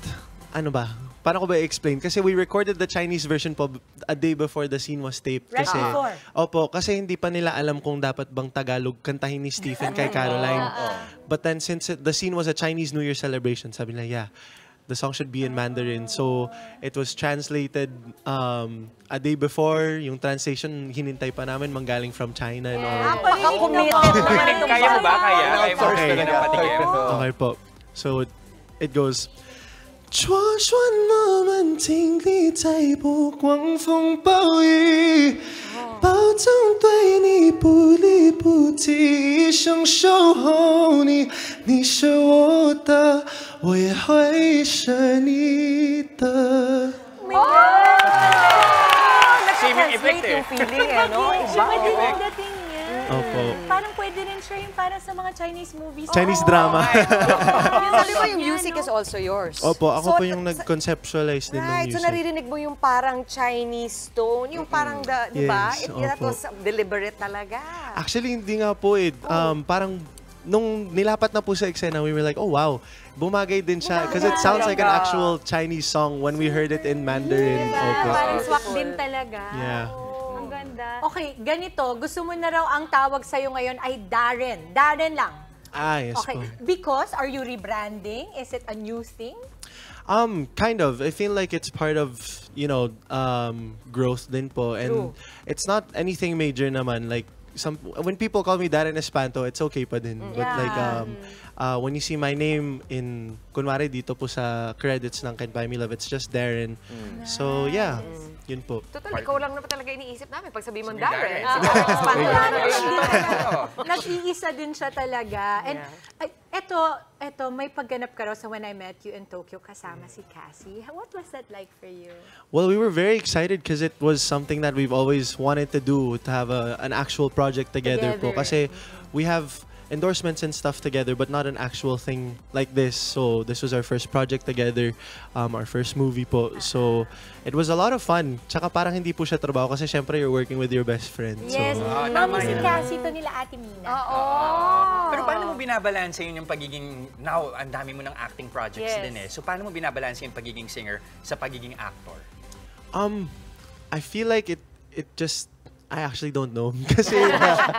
ano ba? Paano ko ba i-explain? Kasi we recorded the Chinese version po a day before the scene was taped. Right Kasi, before? Opo, kasi hindi pa nila alam kung dapat bang Tagalog kantahin ni Stephen kay Caroline. But then since the scene was a Chinese New Year celebration, sabi nila, yeah, the song should be in Mandarin. So it was translated a day before. Yung translation, hinintay pa namin manggaling from China and all. Kaya mo ba? Kaya mo Okay. talaga patikim? Okay po. So it goes, 灼酸我们经历在波光风暴雨，保证对你不离不弃，一生守候你。你是我的，我也会是你的。 Nag-translate yung feeling, eh, no? Siya madilim ang dating niya. Opo. Parang pwede rin siya yung parang sa mga Chinese movies. Chinese drama. Di ba yung music is also yours? Opo, ako po yung nag-conceptualize din ng Right, so music. naririnig mo yung parang Chinese tone, yung parang, di ba? Yes, That opo. was deliberate talaga. Actually, hindi nga po eh. Parang nung nilapat na po sa eksena, we were like, oh wow, bumagay din siya. Because it sounds like an actual Chinese song when we heard it in Mandarin. Opo. Parang swak din talaga. Yeah. Ang ganda. Okay, ganito. Gusto mo na raw ang tawag sa'yo ngayon ay Darren. Darren lang. Ah, yes Okay, po. because are you rebranding? Is it a new thing? Kind of. I feel like it's part of, you know, growth din po. And it's not anything major naman. Like, when people call me Darren Espanto, it's okay pa din. But like, when you see my name in, kunwari dito po sa credits ng Can't Buy Me Love, it's just Darren. So yeah, yun po. Total, ikaw lang naman talaga iniisip namin pag sabihin mong Darren. Nag-iisa din siya talaga. And eto, may pagganap ka raw sa When I Met You in Tokyo kasama si Cassie. What was that like for you? Well, we were very excited because it was something that we've always wanted to do, to have an actual project together po. Kasi we have endorsements and stuff together, but not an actual thing like this. So this was our first project together, our first movie po. So it was a lot of fun. Tsaka parang hindi po siya trabaho kasi syempre you're working with your best friend. Yes. So, Mami si Cassie to nila Ate Mina. Pero paano mo binabalanse yun yung pagiging, now, ang dami mo ng acting projects din eh. So paano mo binabalanse yung pagiging singer sa pagiging actor? I feel like it just, I actually don't know. Kasi,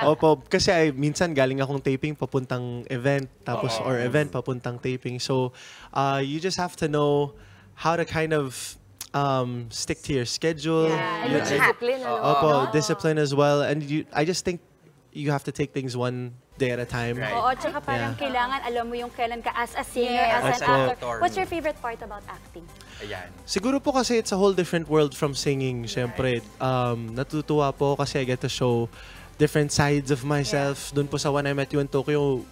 opo, kasi minsan galing akong taping papuntang event, tapos, or event papuntang taping. So, you just have to know how to kind of stick to your schedule. Yeah, discipline. Opo, discipline as well. And I just think you have to take things one day at a time. Oo, tsaka parang kailangan alam mo yung kailan ka as a singer, as an actor. What's your favorite part about acting? Ayan. Siguro po kasi it's a whole different world from singing, syempre. Natutuwa po kasi I get to show different sides of myself. Doon po sa When I Met You in Tokyo,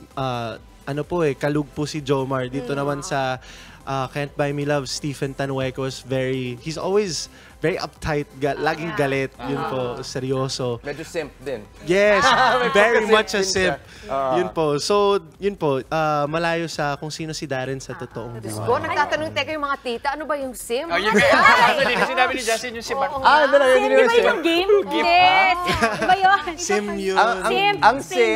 kalug po si Jomar. Dito naman sa Can't Buy Me Love, Stephen Tanueco is he's always very uptight, laging galit, yun po, seryoso. Medyo simp din. Yes, very much a simp. siya. Yun po. So, yun po, malayo sa kung sino si Darren sa totoong buhay. Ko, nagtatanong teka yung mga tita, ano ba yung sim? Oh, yun kaya. Hindi na sinabi ni Justin yung sim. Sim, di ba yung game? Hindi. Iba yun. Sim yun.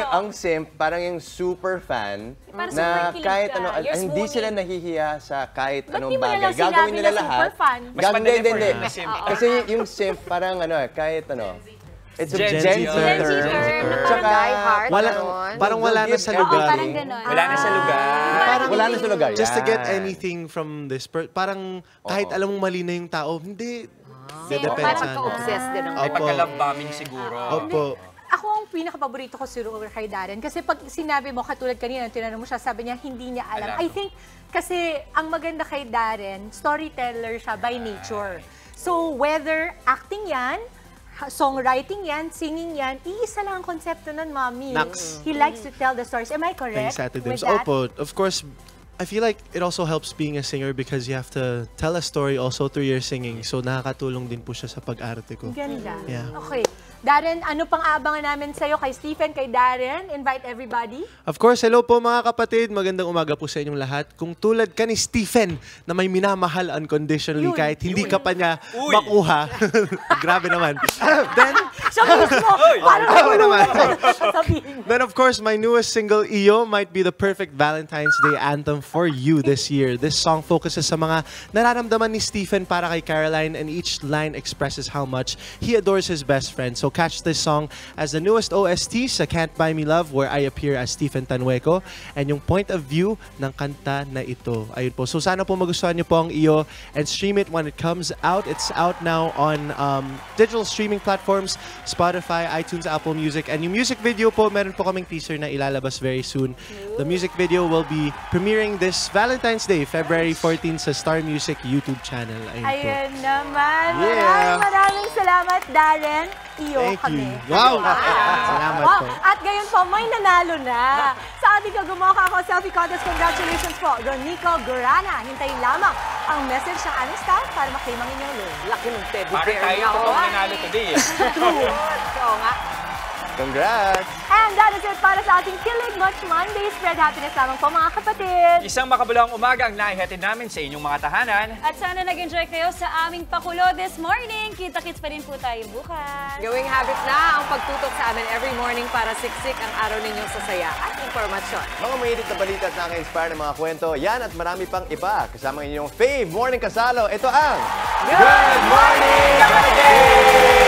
Ang simp, parang yung super fan Parang na super kilig kahit ka. ano, You're hindi swooning. sila nahihiya sa kahit Ba't anong di mo na bagay. lang sinabi Gagawin nila na lahat. super fan? Mas madali for na simp. Kasi yung simp, parang kahit it's a Gen Gen Z Z term. term. Parang die hard. Parang wala na sa lugar. Parang ganon. Wala na sa lugar. Wala na sa lugar. Just to get Yan. anything from this, parang kahit alam mong mali na yung tao, hindi. Parang ka-obsessed din ang May pagka-love bombing siguro. Opo. Ako ang pinaka-paborito ko siguro kay Darren. Kasi pag sinabi mo, katulad kanina, tinanong mo siya, sabi niya, hindi niya alam. I think, kasi ang maganda kay Darren, storyteller siya by nature. So, whether acting yan, songwriting yan, singing yan, iisa lang ang konsepto nun, Mami. Nax. He likes to tell the stories. Am I correct with that? Opo, of course, I feel like it also helps being a singer because you have to tell a story also through your singing. So nakakatulong din po siya sa pag-arte ko. Ganda. Yeah. Okay. Darren, ano pang aabangan namin sa'yo kay Stephen, kay Darren? Invite everybody. Of course, hello po mga kapatid. Magandang umaga po sa inyong lahat. Kung tulad ka ni Stephen na may minamahal unconditionally kahit hindi ka pa niya makuha. Grabe naman. Then, Then of course, my newest single, Iyo, might be the perfect Valentine's Day anthem for you this year. This song focuses sa mga nararamdaman ni Stephen para kay Caroline, and each line expresses how much he adores his best friend. So catch this song as the newest OST sa Can't Buy Me Love, where I appear as Stephen Tanueco, and yung point of view ng kanta na ito. Ayun po. So sana po magustuhan niyo po ang Iyo and stream it when it comes out. It's out now on digital streaming platforms, Spotify, iTunes, Apple Music, and yung music video po, meron po kaming teaser na ilalabas very soon. The music video will be premiering this Valentine's Day, February 14 sa Star Music YouTube channel. Ayun po. Ayun naman. Yeah. Maraming salamat, Darren. Iyo Thank kami. you. Wow! Salamat po. At gayon po, may nanalo na. Sa ating Kagumoka Ako Selfie Contest, congratulations po, Ronico Gurana. Hintayin lamang ang message ng aming staff para maklaim ang inyong loan. Laki ng teddy Parang bear tayo niya. totoong nanalo today. True. Oo nga. Congrats! And that is it para sa ating Kilig Much Monday. Spread happiness lamang po mga kapatid. Isang makabulawang umaga ang naihatid namin sa inyong mga tahanan. At sana nag-enjoy kayo sa aming pakulo this morning. Kita-kits pa rin po tayo bukas. Gawing habit na ang pagtutok sa amin every morning para siksik ang araw ninyong sasaya at informasyon. Mga mainit na balita at nakaka-inspire ng mga kwento, yan at marami pang iba. Kasama inyong Fave Morning Kasalo, ito ang Good Morning, Kapatid!